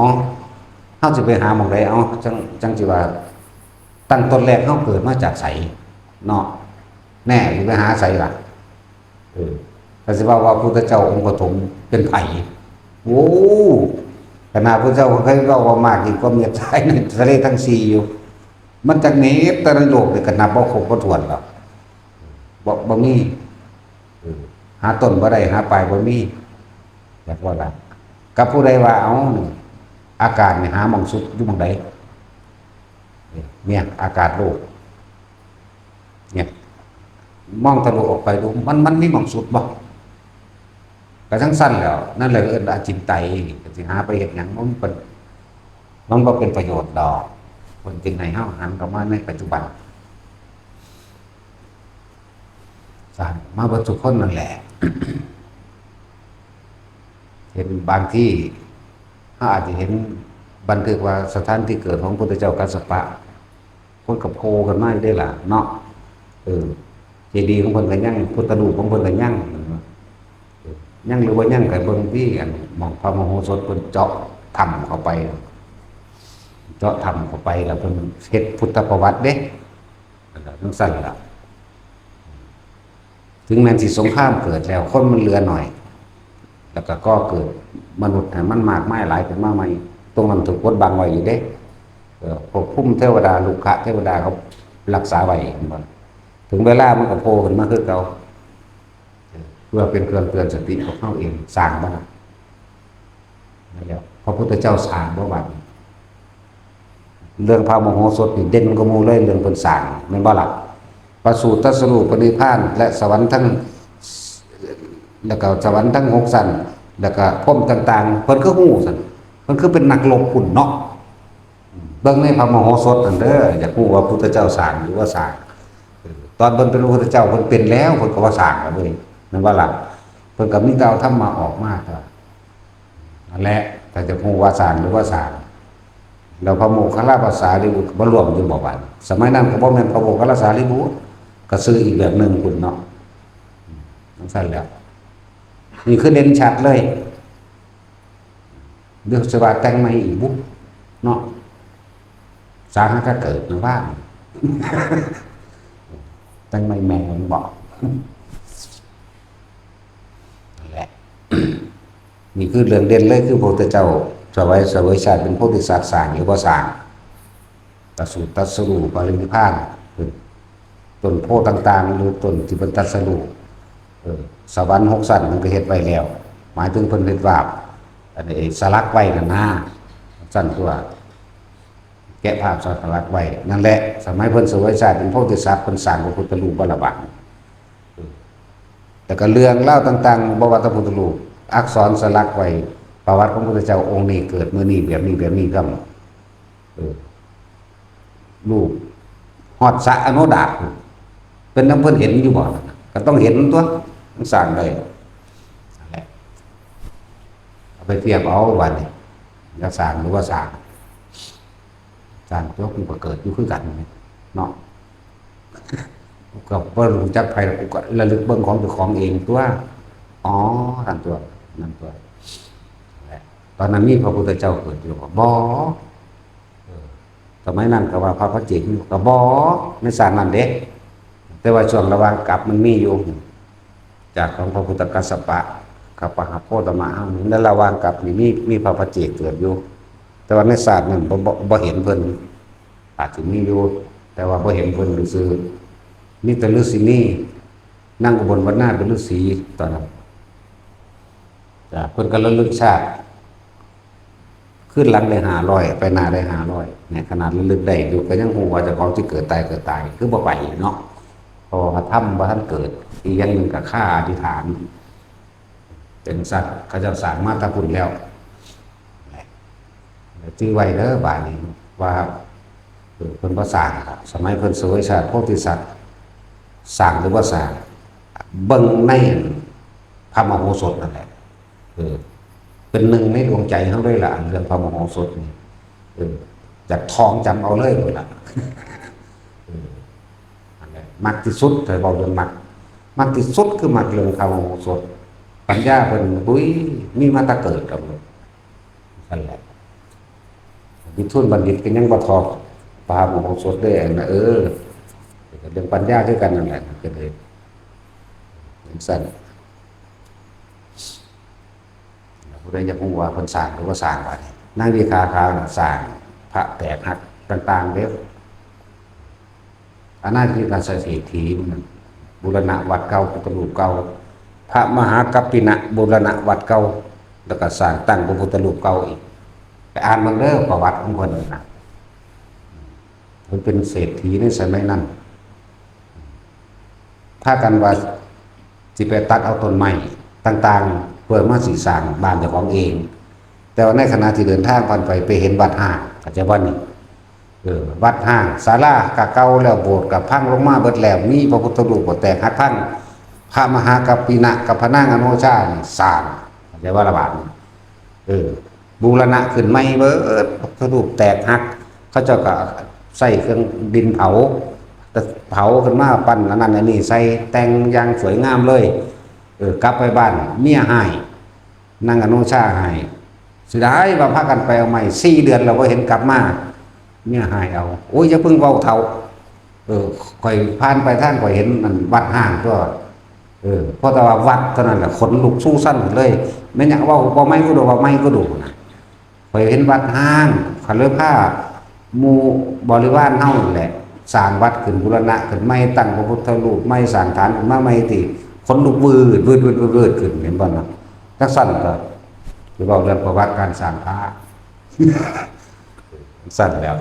าจะไปหาหมองใดเอาจังสิว่าตั้งต้นแรกเขาเกิดมาจากไสเนาะแน่หรือไปหาไสล่ะแต่สิว่าพุทธเจ้าองค์ปฐมเป็นไผโอ้ขณะพระเจ้าเคยเล่าว่ามากอีกก็มีใจในทะเลทั้ง4อยู่มันจากนี้แต่ละโลกเนี่ยก็นับบ่ครบบ่ถ้วนหรอกบ่มีหาต้นบ่ได้หาปลายบ่มีอยากว่าล่ะกับผู้ใดว่าเอาอากาศเนี่ยหาหม่องสุดอยู่หม่องใดเนี่ยอากาศโลกเนี่ยมองทะลุออกไปดูมันมีหม่องสุดบ่ก็ทั้งสั้นแล้วนั่นเลยเอิ้นอจินไตยสิหาไปเฮ็ดหยังมันบ่เป็นประโยชน์ดอกคนจึงให้เฮาหันเข้ามาในปัจจุบัน สร้างมาเบิดทุกคนนั่นแหละ เห็นบางที่ถ้าอาจจะเห็นบันทึกว่าสถานที่เกิดของพระพุทธเจ้ากัสสปะคนกับโพกันมาอยู่ได้ล่ะเนาะเจดีย์ของเพิ่นก็ยังพุทธรูปของเพิ่นก็ยังยังหรือว่ายังก็เบิ่งที่อันหม่องพระมโหสถเพิ่นเจาะถ้ำเข้าไป เจาะถ้ำเข้าไปแล้วเพิ่นเฮ็ดพุทธประวัติเด้ทั้งสั้นล่ะถึงแม้นสิสงครามเกิดแล้วคนมันเหลือหน่อย แล้วก็เกิดมนุษย์มันมากมายหลายขึ้นมาใหม่ตรงนั้นถูกกดบังไว้อยู่เด้พวกพุ่มเทวดาลูกขะเทวดาเขารักษาไว้ถึงเวลามันก็โผล่ขึ้นมาคือเก่าเพื่อเป็นเครื่องเตือนสติของเขาเองสร้างบ้างนั่นแหละพระพุทธเจ้าสร้างบ่บัดเรื่องพระมโหสถนี่เด่นกว่าหมู่เลยเรื่องเพิ่นสร้างแม่นบ่ล่ะประสูติตรัสรู้ปรินิพพานและสวรรค์ทั้งแล้วก็สวรรค์ทั้ง6ชั้นแล้วก็พรหมต่างๆเพิ่นก็ฮู้ซั่นเพิ่นคือเป็นนักรบพุ่นเนาะเบิ่งในพระมโหสถนั่นเด้ออยากรู้ว่าพุทธเจ้าสร้างหรือว่าสร้างตอนเพิ่นเป็นพระพุทธเจ้าเพิ่นเป็นแล้วเพิ่นก็ว่าสร้างแล้วเว้ยนั่นว่าล่ะเพิ่นก็มีแต่เอาธรรมะออกมาเท่านั่นแหละแต่จะฮู้ว่าสร้างหรือว่าสร้างแล้วพระโมคคัลลาภาษาลิบุตรบ่รวมอยู่บ่บัดสมัยนั้นก็บ่แม่นพระโมคคัลลาสารีบุตรก็ซื้ออีกแบบนึงพุ่นเนาะนั่นซั่นแหละนี่คือเด่นชัดเลยเรื่องสว่าแต่งใหม่อีกบุ๊เนาะสร้างให้ก็เกิดนะว่าแต่งใหม่แม่มันบอกนั่นแหละนี่คือเรื่องเด่นเลยคือพระพุทธเจ้าสวยชาติเป็นโพธิสัตว์สร้างหรือว่าสร้างตรัสรู้ปรินิพพานต้นโพต่างๆหรือต้นที่เป็นตรัสรู้สวรรค์6ชั้นมันก็เฮ็ดไว้แล้วหมายถึงเพิ่นเฮ็ดวาบอันนี้สลักไว้นั่นนะสั้นตัวแกะภาพสลักไว้นั่นแหละสมัยเพิ่นสวยชาติเป็นโพธิสัตว์เพิ่นสร้างพระพุทธรูปบ่ละบาดแต่ก็เรื่องเล่าต่างๆบ่ว่าพระพุทธรูปอักษรสลักไว้ประวัติของพระพุทธเจ้าองค์นี้เกิดมื้อนี้แบบนี้ครับรูปฮอดสะอโนดาตเป็นนำเพิ่นเห็นอยู่บ่ก็ต้องเห็นตัวมันสร้างได้นั่นแหละเอาไปเทียบเอาวันนี้จะสร้างหรือว่าสร้างตัวกูก็เกิดอยู่คือกันเนาะก็บ่รู้จักไผกูก็ระลึกเบิ่งของเจ้าของเองตัวอ๋อนั่นตัวตอนนั้นมีพระพุทธเจ้าเกิดอยู่บ่สมัยนั้นก็ว่าพระเจ้าอยู่ก็บ่ในสร้างนั้นเด้แต่ว่าช่วงระหว่างกลับมันมีอยู่จากของพระพุทธกัสสปะกับปหาโพธมะในระหว่างกลับนี่มีพระปัจเจกเกิดอยู่แต่ว่าในศาสตร์นั้นบ่เห็นเพิ่นอาจจะมีอยู่แต่ว่าบ่เห็นเพิ่นซื่อมีแต่ฤาษีนี่นั่งอุบลวรรณาเป็นฤาษีตอนนั้นจ้ะเพิ่นก็ระลึกชาติขึ้นหลังได้500ไปหน้าได้500เนี่ยขนาดระลึกได้อยู่ก็ยังฮู้ว่าเจ้าของสิเกิดตายคือบ่ไปเนาะเพราะว่าธรรมบ่ทันเกิดอีกอย่างนึงก็ค่าอธิษฐานเป็นสัตว์เขาจะสร้างมาแตะพุ่นแล้วจื้อไว้เด้อบาดนี้ว่าเพิ่นบ่สร้างสมัยเพิ่นสวยชาติโพธิสัตว์สร้างหรือว่าสร้างเบิ่งในพระมโหสถนั่นแหละเป็นหนึ่งในดวงใจเฮาเลยล่ะเรื่องพระมโหสถนี่จากทองจำเอาเลยพุ่นล่ะอันนี้มักที่สุดถ้าเว้าเรื่องมักที่สุดคือมักเรื่องพระมโหสถปัญญาเพิ่นบุ้ยมีมาแตะเกิดกับนั่นแหละวิทุนบัณฑิตก็ยังบ่ทอพระมโหสถได้นะเรื่องปัญญาคือกันนั่นแหละก็เลยสั้นผู้ใดอยากรู้ว่าเพิ่นสร้างหรือว่าสร้างว่านั่งวิคาคาสร้างพระแตกหักต่างๆเด้ออนาถการเศรษฐีมันบูรณะวัดเก่าพุทธรูปเก่าพระมหากัปปินะบูรณะวัดเก่าแล้วก็สร้างตั้งพระพุทธรูปเก่าอีกไปอ่านเบิ่งเด้อประวัติของเพิ่นน่ะเพิ่นเป็นเศรษฐีในสมัยนั้นถ้ากันว่าสิไปตัดเอาต้นไม้ต่างๆเพื่อมาสิสร้างบ้านเจ้าของเองแต่ว่าในขณะที่เดินทางผ่านไปเห็นวัดห้างก็จะว่านี่วัดห้างศาลาก็เก่าแล้วโบสถ์ก็พังลงมาเบิดแล้วมีพระพุทธรูปก็แตกหักพัง พระมหากัปปินะกับพระนางอโนชานี่สร้างเข้าใจว่าระบาดบูรณะขึ้นไม่เบิดพระรูปแตกหักเขาเจ้าก็ใส่เครื่องดินเผาแต่เผาขึ้นมาปั้นอันนั้นอันนี้ใส่แต่งอย่างสวยงามเลยกลับไปบ้านเมียหายนางอโนชาหายสุดท้ายว่าพากันไปเอาใหม่4 เดือนเราก็เห็นกลับมาเมียหายเอาโอ้ยอย่าเพิ่งเว้าเท่าข่อยผ่านไปท่านข่อยเห็นมันวัดห้างก็เพราะแต่ว่าวัดเท่านั้นแหละขนลุกสู้สั้นเลยไม่อยากว่าบ่ไม่ก็ดูว่าไม่ก็ดูนะข่อยเห็นวัดห้างขันเลือผ้ามูบริวารเฮาแหละสร้างวัดขึ้นบูรณะขึ้นไม่ตั้งพระพุทธรูปไม่สร้างฐานขึ้นมาไม่ติขนลุกวืดขึ้นเห็นบ่นะจักสั้นก็คือบอกเรื่องประวัติการสร้างพระสั้นแล้ว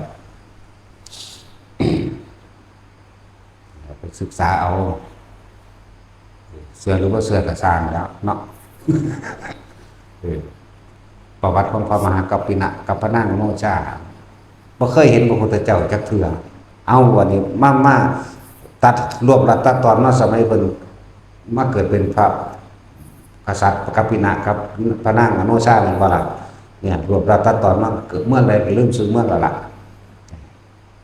ไปศึกษาเอาเสือหรือว่าเสือกระสร้างแล้วเนาะประวัติของพระมหากัปปินะกับพระนางอโนชาบ่เคยเห็นพระพุทธเจ้าจักเทื่อเอาวันนี้มาตัดรวบรัดตัดตอนมาสมัยเพิ่นมาเกิดเป็นพระกษัตริย์กัปปินะกับพระนางอโนชาเป็นบ่ล่ะเนี่ยรวบรัดตัดตอนมาเกิดเมื่อใดก็ลืมซื้อเมื่อแล้วล่ะ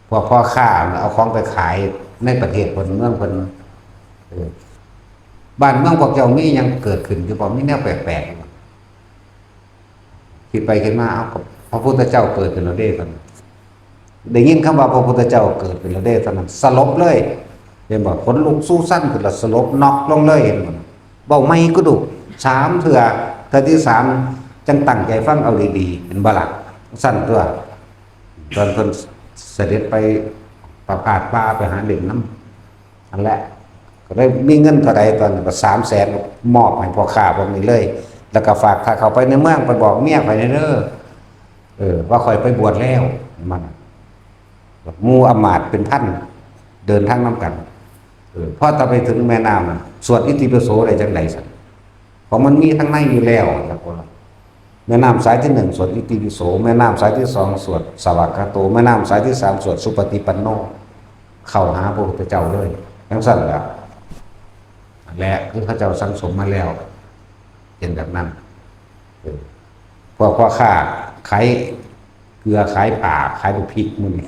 พวกพ่อค้าเอาของไปขายในประเทศเพิ่นเมืองเพิ่นบ้านเมืองพวกเจ้ามียังเกิดขึ้นอยู่บ่มีแนวแปลกๆคิดไปคิดมาเอาพระพุทธเจ้าเกิดเป็นแล้วเด้ซั่นได้ยินคำว่าพระพุทธเจ้าเกิดเป็นแล้วเด้ซั่นสลบเลยเห็นบ่ขนลุกสู้สั้นขึ้นแล้วสลบน็อกลงเลยเห็นบ่เว้าไม่ก็ดุ3 เทื่อที่3จังตั้งใจฟังเอาดีๆเห็นบ่ล่ะสั้นตัวตอนเพิ่นเสด็จไปประกาศป่าไปหาเล่นน้ำอันแหละก็ได้มีเงินเท่าใดตอนนั้นก็300,000มอบให้พ่อค้าพวกนี้เลยแล้วก็ฝากถ้าเขาไปในเมืองไปบอกเมียไปเด้อว่าค่อยไปบวชแล้วมันหมู่อมาตย์เป็นพันเดินทางนํกันพอต่อไปถึงแม่น้ำสวดอิติปิโสได้จังได๋ซั่นเพราะมันมีทั้งในอยู่แล้วครับแม่น้ำสายที่1สวดอิติปิโสแม่น้ำสายที่2สวดสวากขาโตแม่น้ำสายที่3สวดสุปฏิปันโนเข้าหาพระพุทธเจ้าเลยทั้งสั้นแหละและคือพระเจ้าสังสมมาแล้วเป็นแบบนั้นพวกพ่อค้าขายเกลือขายป่าขายพริกมื้อนี้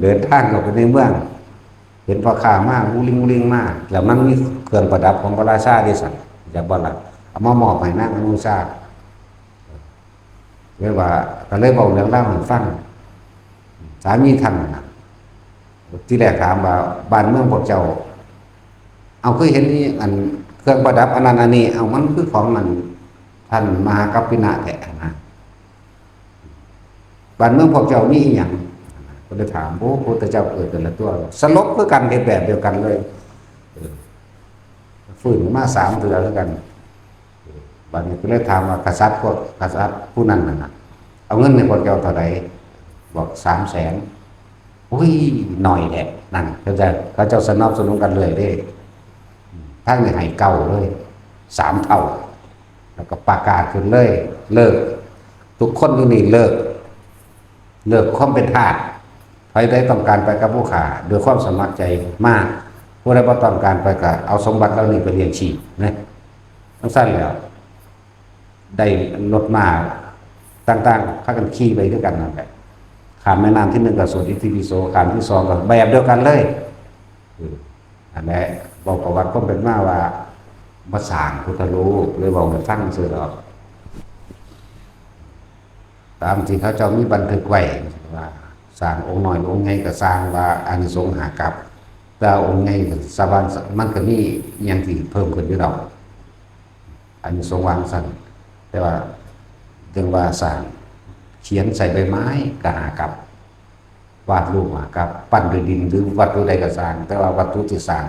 เดินทางเข้าไปในเมืองเห็นพ่อค้ามากงูลิงมากแล้วมันมีเครื่องประดับของพระราชาด้วยสั่นอยากบ่ล่ะเอามามอบให้นางอนุชาเรียกว่าก็เลยบอกเรื่องเล่าให้ฟังสามีท่านนะที่แรกถามว่าบ้านเมืองพวกเจ้าเอาเคยเห็นนี่อันเครื่องประดับอันนั้นอันนี้เอามันคือของมันท่านมหากัปปินะแท้นะบ้านเมืองพวกเจ้ามีอย่างก็เลยถามโอ้พระพุทธเจ้าเกิดแต่ละตัวสลบคือกันเห็นแบบเดียวกันเลยฟื้นมา3 เดือนแล้วกันบัดนี้ก็เลยถามว่ากษัตริย์ผู้นั้นน่ะเอาเงินในพวกเจ้าเท่าไหร่บอก300,000โอ้ยหน่อยแหละนั่นเขาเจ้าสนับสนุนกันเลยเด้ทั้งนี้ให้เก่าเลย3 เท่าแล้วก็ประกาศขึ้นเลยเลิกทุกคนอยู่นี่เลิกความเป็นทาสใครได้ต้องการไปกับผู้ขาโดยความสมัครใจมากผู้ใดบ่ต้องการไปก็เอาสมบัติเหล่านี้ไปเลี้ยงชีพนะทั้งสั้นแล้วได้รถมาต่างๆพากันขี่ไปด้วยกันนั่นแหละข้ามแม่น้ำที่1ก็สวดอิติปิโสข้ามที่2ก็แบบเดียวกันเลยอันนี้บอกประวัติความเป็นมาว่ามาสร้างพุทธรูปเลยบอกให้ฟังซื่อดอกตามที่เขาเจ้ามีบันทึกไว้ว่าสร้างองค์น้อยองค์ใหญ่ก็สร้างว่าอานิสงส์หากับแต่องค์ใหญ่สวรรค์มันก็มีอย่างที่เพิ่มขึ้นอยู่ดอกอานิสงส์วางสั่นแต่ว่าจึงว่าสร้างเขียนใส่ใบไม้ก็หากับวาดรูปหากับปั้นด้วยดินหรือวัตถุใดก็สร้างแต่ว่าวัตถุที่สร้าง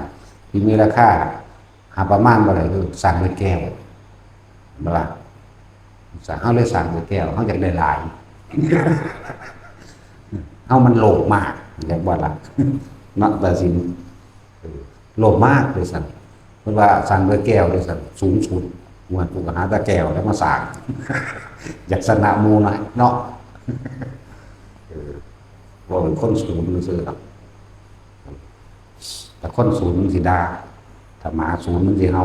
ที่มีราคาหาประมาณบ่ได้คือสร้างด้วยแก้วบ่ล่ะสร้างเฮาเลยสร้างด้วยแก้วเฮาอยากได้หลายเฮามันโลภมากอยากบ่ล่ะเนาะแต่สิโลภมากเลยสั่นเพิ่นว่าสร้างด้วยแก้วเลยสั่นสูงสุดเหมือนผู้หาตะแก้วแล้วมาสร้างอยากสนะหมู่หน่อยเนาะว่าเป็นคนสูงซื่อๆครับแต่คนสูงสิดา ถ้าหมาศูนย์มันสิเฮา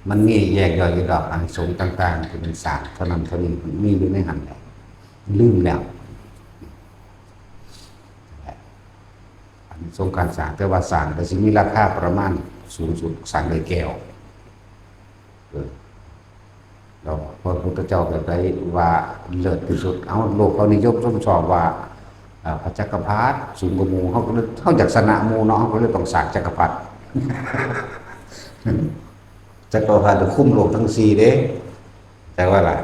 มันมีแยกย่อยอยู่ดอกอานิสงส์ต่างๆที่เป็นศาสตร์เท่านั้นเท่านี้มันมีอยู่ในหันแหละลืมแล้วอานิสงส์การสร้างแต่ว่าสร้างแต่สิมีราคาประมาณสูงสุดสร้างได้แก้วเราพระพุทธเจ้าแบบใดว่าเลิศที่สุดเอาโลกเขานิยมชมชอบว่าพระจักรพรรดิสูงกว่าหมู่เขาก็เลยเขาจากสนะหมู่เนาะเขาก็เลยต้องสร้างจักรพรรดิจักรพรรดิคุ้มโลกทั้ง4เด้แต่ว่าล่ะ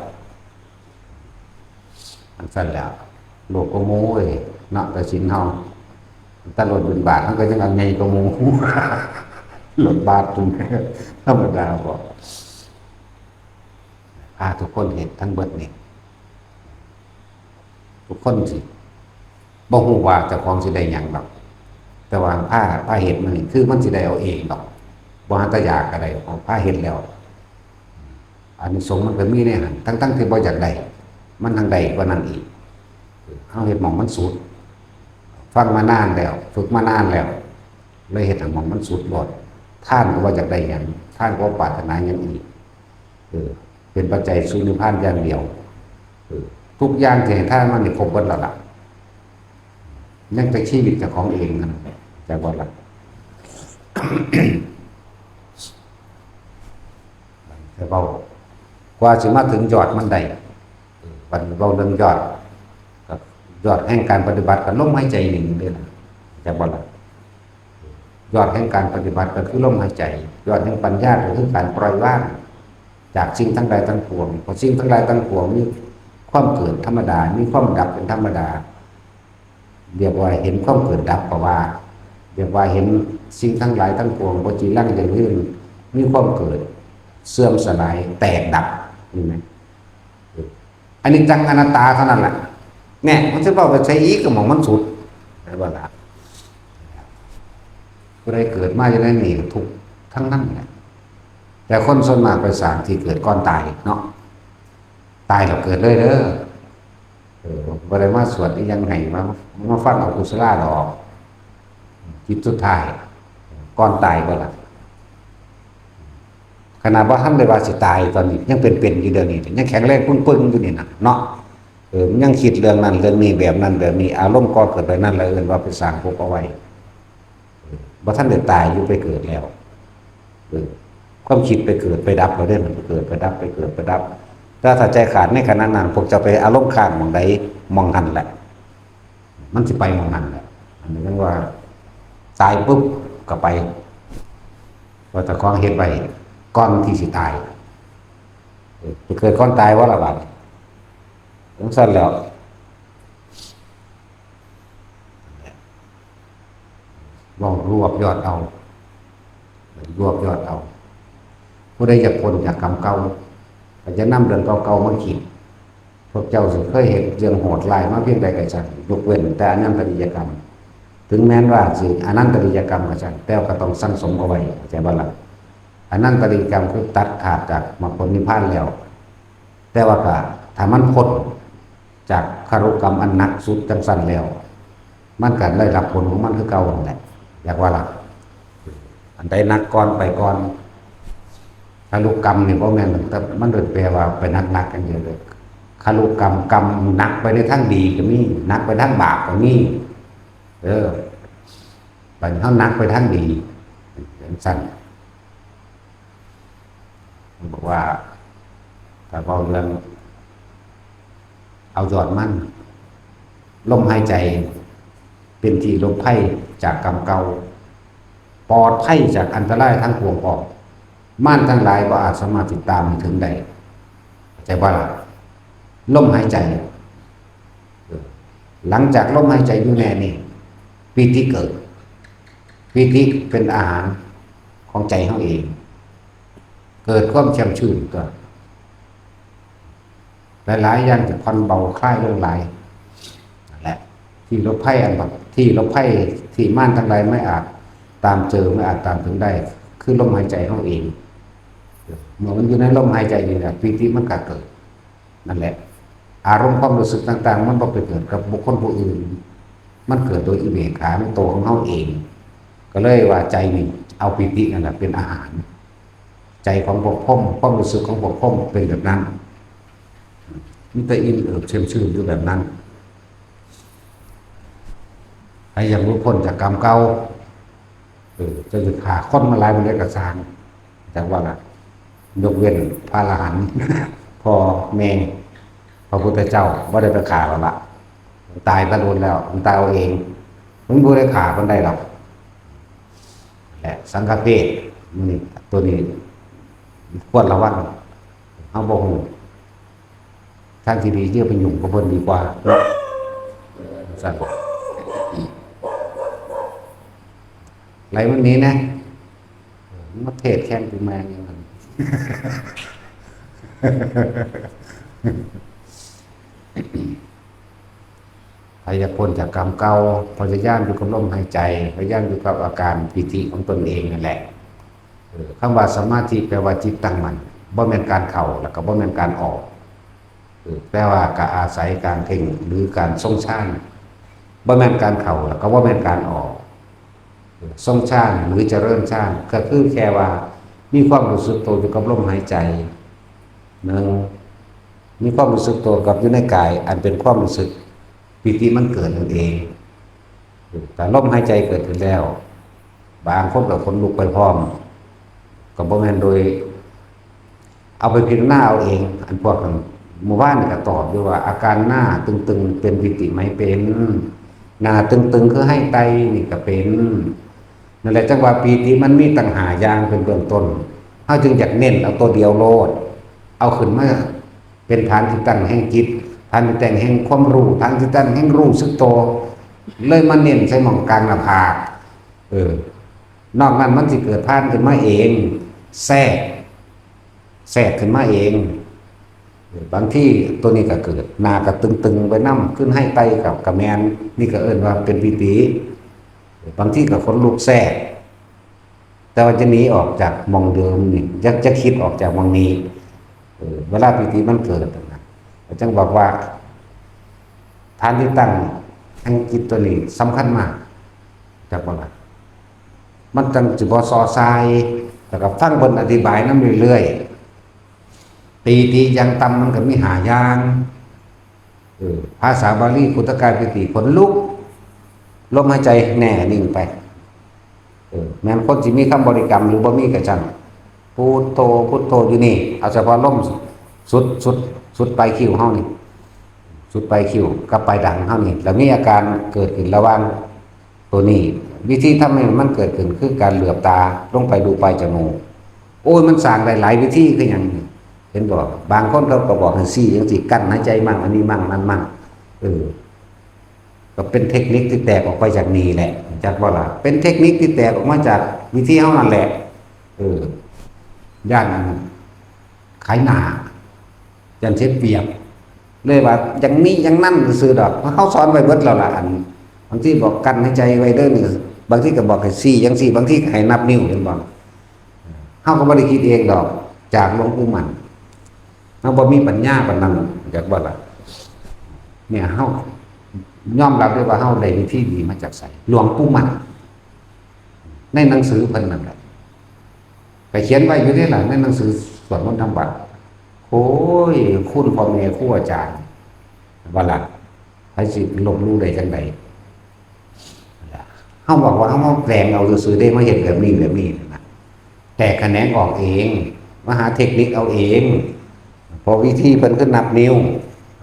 มันสั้นแล้วโลกก็โม้ยเนาะแต่สินเฮาตลอดเป็นบาทมันก็ยังเอาใหญ่กว่าหมู่หลดบาทตรงธรรมดาบ่ทุกคนเห็นทั้งเบิดนี่ทุกคนสิบ่ฮู้ว่าเจ้าของสิได้หยังดอกแต่ว่าผ้าเห็ดมันนี่คือมันสิได้เอาเองดอกบ่หาแตะอยากอะไรของผ้าเห็ดแล้วอานิสงส์มันก็มีในหันทั้งที่บ่อยากได้มันทางใดกว่านั้นอีกเฮาเฮ็ดหม่องมันสุดฟังมานานแล้วฝึกมานานแล้วเลยเฮ็ดให้หม่องมันสุดโลดท่านก็ว่าอยากได้หยังท่านก็ปรารถนาหยังอีกเป็นปัจจัยสู่นิพพานอย่างเดียวทุกอย่างที่ให้ท่านมันนี่ครบเบิดแล้วล่ะยังแต่ชีวิตเจ้าของเองนั่นแต่ว่าล่ะ แต่เบากว่าสิมาถึงยอดมันได้วันเบาเรื่องยอดกับยอดแห่งการปฏิบัติกับลมหายใจหนึ่งเด้อนะแต่ว่าล่ะยอดแห่งการปฏิบัติก็คือลมหายใจยอดแห่งปัญญาก็คือการปล่อยวางจากสิ่งทั้งหลายทั้งปวงเพราะสิ่งทั้งหลายทั้งปวงมีความเกิดธรรมดามีความดับเป็นธรรมดาเรียกว่าเห็นความเกิดดับเพราะว่าเรียกว่าเห็นสิ่งทั้งหลายทั้งปวงบ่จีรังอย่างอื่นมีความเกิดเสื่อมสลายแตกดับเห็นไหมอันนี้จังอนัตตาเท่านั้นแหละเนี่ยมันจะบอกว่าใช้อีกก็มองมันสุดแต่ว่าละผู้ใดเกิดมาจะได้หนีทุกทั้งนั้นแหละแต่คนส่วนมากไปสร้างที่เกิดก่อนตายเนาะตายแล้วเกิดเลยเด้อบริมาสวดยังไงมาฟังเอากุศลาดอกจิตสุดท้ายก่อนตายก็ล่ะขนาดว่าท่านเลยว่าสิตายตอนนี้ยังเป็นอยู่เดี๋ยวนี้ยังแข็งแรงปึ้งอยู่นี่นะเนาะยังคิดเรื่องนั้นเรื่องนี้แบบนั้นแบบนี้อารมณ์ก็เกิดไปนั่นเลยว่าไปสร้างพวกเอาไว้ว่าท่านเลยตายอยู่ไปเกิดแล้วความคิดไปเกิดไปดับเราได้มันเกิดไปดับไปเกิดไปดับถ้าใจขาดในขณะนั้นพวกจะไปอารมณ์ข้างมองใดมองหันแหละมันจะไปมองหันแหละอันนี้เรียกว่าตายปุ๊บก็ไปว่าแต่ของเฮ็ดไปก้อนที่สิตายจะเคยก้อนตายว่าละบาดทั้งสั้นแล้วว่ารวบยอดเอารวบยอดเอาผู้ใดอยากพ้นจากกรรมเก่าก็จะนำเรื่องเก่าๆมาคิดพวกเจ้าสิเคยเห็นเรื่องโหดร้ายมาเพียงใดก็ช่างยกเว้นแต่อนันตริยกรรมถึงแม้ว่าสิอนันตริยกรรมก็ช่างแต่ก็ต้องสั่งสมเอาไว้ใจบ่ล่ะอนันตริยกรรมคือตัดขาดจากมรรคผลนิพพานแล้วแต่ว่าก็ถ้ามันพ้นจากคารุกรรมอันหนักสุดจังสั่นแล้วมันก็ได้รับผลของมันคือเก่านั่นแหละอยากว่าล่ะอันใดหนักก่อนไปก่อนคารุกรรมนี่บ่แม่นแต่มันโดยแปลว่าไปหนักกันเยอะเลยคารุกรรมกรรมหนักไปในทางดีก็มีหนักไปทางบาปก็มีไปเฮาหนักไปทางดีจังซั่นบอกว่าถ้าเอาเรื่องเอายอดมันลมหายใจเป็นที่ลมไพ่จากกรรมเก่าปลอดภัยจากอันตรายทั้งปวงออกม่านทั้งหลายบ่อาจสามารถติดตามถึงได้ใจว่าล่ะลมหายใจหลังจากลมหายใจอยู่แน่นี่ปีติเกิดปีติเป็นอาหารของใจเขาเองเกิดความแช่มชื่นตัวหลายๆอย่างจะผ่อนเบาคลายลงหลายนั่นแหละที่ลบไพ่อันแบบที่ลบไพ่ที่ม่านทั้งหลายไม่อาจตามเจอไม่อาจตามถึงได้คือลมหายใจเขาเองเมื่อมันอยู่ในลมหายใจนี่แหละปีติมันก็เกิดนั่นแหละอารมณ์ความรู้สึกต่างๆมันบ่ไปเกิดกับบุคคลผู้อื่น มันเกิดโดยอิเบกขามันโตของเขาเองก็เลยว่าใจนี่เอาปิตินั่นแหละเป็นอาหารใจของบกพร่องความรู้สึกของบกพร่องเป็นแบบนั้นมิตรอินเอิบเชื่อมชื่นอยู่แบบนั้นใครอยากรู้พ้นจากกรรมเก่าจะหยุดขาค้นมาลายมันได้กระซางจากว่าละยกเว้นพระอรหันต์พอแมงพระพุทธเจ้าว่าได้ไปขาแล้วละตายก็โดนแล้วมันตายเอาเองมันบ่ได้ขาคนได้หรอกและสังฆเพศนี่ตัวนี้ควรระวังเอาบ่ฮู้ทางที่ดีเยอะไปยุ่งกับเพิ่นดีกว่าสั่นไรวันนี้นะมาเทศแค่นกูแมงอย่างนั้นพยายามพ้นจากกรรมเก่าพยายามอยู่กับลมหายใจพยายามอยู่กับอาการปิติของตนเองนั่นแหละคำว่าสมาธิแปลว่าจิตตั้งมั่นบ่แม่นการเข้าแล้วก็บ่แม่นการออกแปลว่าการอาศัยการเพ่งหรือการทรงฌานบ่แม่นการเข้าแล้วก็บ่แม่นการออกทรงฌานหรือเจริญฌานก็คือแค่ว่ามีความรู้สึกตัวอยู่กับลมหายใจหนึ่งมีความรู้สึกตัวกับอยู่ในกายอันเป็นความรู้สึกปิติมันเกิดนั่นเองแต่ลมหายใจเกิดขึ้นแล้วบางคนกับคนลุกไปพร้อมกับบ่แม่นโดยเอาไปพิจารณาเอาเองอันพวกหมู่บ้านนี่ก็ตอบด้วยว่าอาการหน้าตึงๆเป็นปิติไหมเป็นหน้าตึงๆคือให้ไตนี่ก็เป็นนั่นแหละจังว่าปิติมันมีตั้งหาอย่างเป็นเบื้องต้นเฮาจึงอยากเน้นเอาตัวเดียวโลดเอาขึ้นมาเป็นฐานที่ตั้งแห่งจิตฐานที่ตั้งแห่งความรู้ฐานที่ตั้งแห่งรู้สึกตัวเลยมาเน้นใส่หม่องกลางหน้าผากนอกนั้นมันสิเกิดผ่านขึ้นมาเองแทรกขึ้นมาเองบางที่ตัวนี้ก็เกิดหน้าก็ตึงๆไปนำขึ้นให้ไตกับกระแมนนี่ก็เอิ้นว่าเป็นปิติบางที่ก็ขนลุกแทรกแต่ว่าจะหนีออกจากมองเดิมนี่จะคิดออกจากมองนี้เวลาปิติมันเกิดนะจังบอกว่าฐานที่ตั้งแห่งจิตตัวนี้สำคัญมากจากว่ามันจังสิบ่ซอซายแล้วก็ฟังเพิ่นอธิบายนำเรื่อยๆปีติยังต่ำมันก็มีหาอย่างภาษาบาลีพุทธกาลปิติขนลุกลมหายใจแน่นิ่งไปแม้นคนที่มีคำบริกรรมหรือบ่มีก็จังพุทโธพุทโธอยู่นี่เอาเฉพาะลมสุดปลายคิ้วเฮานี่สุดปลายคิ้วกับปลายดังเฮานี่แล้วมีอาการเกิดขึ้นระหว่างตัวนี้วิธีทำให้มันเกิดขึ้นคือการเหลือบตาลงไปดูปลายจมูกโอ้ยมันสร้างได้หลายวิธีคือหยังเห็นบ่บางคนเขาก็บอกให้ซี่จังซี่กั้นหายใจมั่งอันนี้มั่งนั้นมั่งก็เป็นเทคนิคที่แตกออกไปจากนี้แหละจากว่าล่ะเป็นเทคนิคที่แตกออกมาจากวิธีเฮานั่นแหละย่านขายหน้ายันเช็ดเปียกเลยว่าอย่างนี้อย่างนั้นซื่อดอกเพราะเขาสอนไว้เบิดแล้วล่ะอันบางที่บอกกันหายใจไว้เด้อนี่บางที่ก็บอกให้ซี่จังซี่บางที่ให้นับนิ้วเห็นบ่เฮาก็บ่ได้คิดเองดอกจากหลวงปู่มั่นเฮาบ่มีปัญญาปานนั้นจากว่าล่ะเนี่ยเฮายอมรับได้ว่าเฮาได้วิธีดีมาจากไสหลวงปู่มั่นในหนังสือเพิ่นนั่นแหละไปเขียนไว้อยู่นี่ล่ะในหนังสือสวดมนต์ทำบัตรโอ้ยคุณพ่อแม่ครูอาจารย์ว่าล่ะให้สิลบลู่ได้จังได๋เฮาบอกว่าเฮามาแปลงเอาซื่อๆได้มาเฮ็ดแบบนี้นะแต่คะแนนออกเองมาหาเทคนิคเอาเองพอวิธีเพิ่นขึ้นนับนิ้ว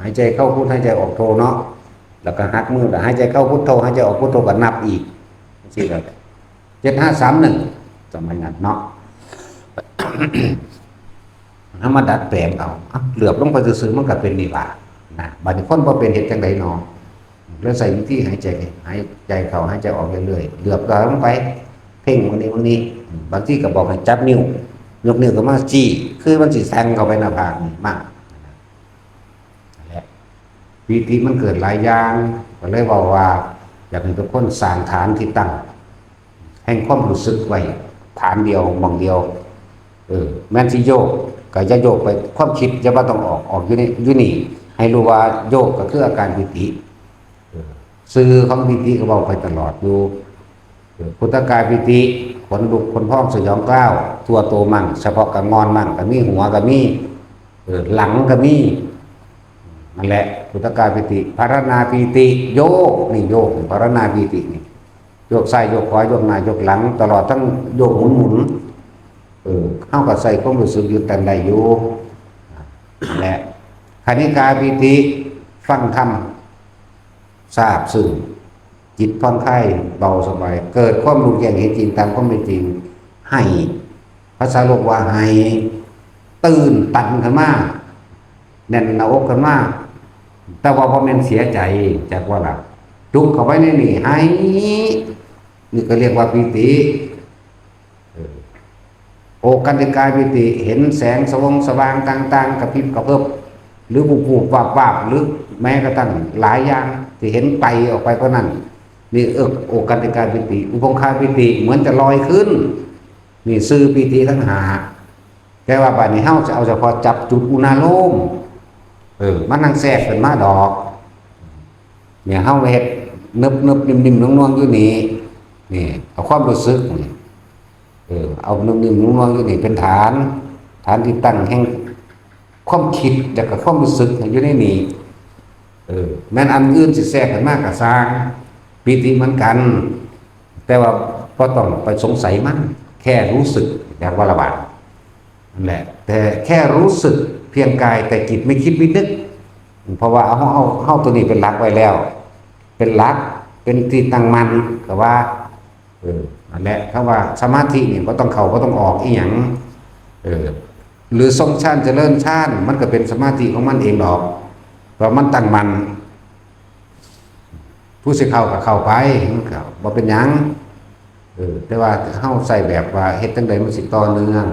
หายใจเข้าพุทหายใจออกโทเนาะแล้วก็หักมือแล้วหายใจเข้าพุทโธหายใจออกพุทโธก็นับอีกจังซี่แหละ7531สมัยนั้นเนาะถ้ามาดัดแปลงเอาเหลือบลงไปซื่อๆมันก็เป็นนี่ว่านะบัดนี้คนบ่เป็นเฮ็ดจังได๋เนาะแล้วใส่วิธีหายใจเข้าหายใจออกเรื่อยๆเหลือบตาลงไปเพ่งวันนี้บางทีก็บอกให้จับนิ้วยกนิ้วก็มาจี้คือมันสิแทงเข้าไปหน้าผากมากนั่นแหละปิติมันเกิดหลายอย่างก็เลยว่าอยากให้ทุกคนสร้างฐานที่ตั้งแห่งความรู้สึกไว้ฐานเดียวหม่องเดียวแม้นสิโยกก็จะโยกไปความคิดจะว่าต้องออกอยู่นี่ให้รู้ว่าโยกก็คืออาการปิติ สื่อของปิติก็บอกไปตลอดอยู่พุทธกายปิติขนลุกขนพองสยองกล้าวตัวโตมั่งเฉพาะกับงอนมั่งกับมีหัวกับมีหลังกับมีนั่นแหละพุทธกายปิติภารนาปิติโยกนี่โยกภารนาปิตินี่โยกซ้ายโยกขวาโยกหน้าโยกหลังตลอดทั้งโยกหมุนเข้ากับใส่ความรู้สึกอยู่แต่ใดอยู่และคณิกาปิติฟังธรรมทราบซึ้งจิตผ่อนคลายเบาสบายเกิดความรู้แจ้งเห็นจริงตามความเป็นจริงให้ภาษาโลกว่าให้ตื่นตันขึ้นมาแน่นหน้าอกขึ้นมาแต่ว่าพอมันเสียใจจากว่าล่ะจุกเข้าไปในนี่ให้นี่ก็เรียกว่าปิติโอกันติกายปิติเห็นแสงสว่างต่างๆกระพริบกระเพิบหรือบูบวาบหรือแม้กระทั่งหลายอย่างที่เห็นไปออกไปก็นั่นนี่โอกันติกายปิติอุปงคาปิติเหมือนจะลอยขึ้นนี่ซื่อปิติทั้งหาแต่ว่าบัดนี้เฮาจะเอาเฉพาะจับจุดอุณาโลมมันนั่งแทรกเป็นมาดอกเนี่ยเฮาเฮ็ดนึบนิ่มๆน่วงๆอยู่นี่เอาความรู้สึกเอานิ่มๆน่วงๆอยู่นี่เป็นฐานที่ตั้งแห่งความคิดแล้วก็ความรู้สึกอยู่ในนี้แม้นอันอื่นสิแทรกกันมากก็สร้างปิติเหมือนกันแต่ว่าบ่ต้องไปสงสัยมันแค่รู้สึกอย่างว่าละบาดนั่นแหละแต่แค่รู้สึกเพียงกายแต่จิตไม่คิดไม่นึกเพราะว่าเอาตัวนี้เป็นหลักไว้แล้วเป็นหลักเป็นที่ตั้งมั่นก็ว่านั่นแหละคำว่าสมาธินี่บ่ต้องเข้าบ่ต้องออกอีหยังหรือทรงฌานเจริญฌานมันก็เป็นสมาธิของมันเองดอกเพราะมันตั้งมั่นผู้สิเข้าก็เข้าไปมันก็บ่เป็นหยังแต่ว่าเฮาใส่แบบว่าเฮ็ดจังได๋มันสิต่อเนื่อง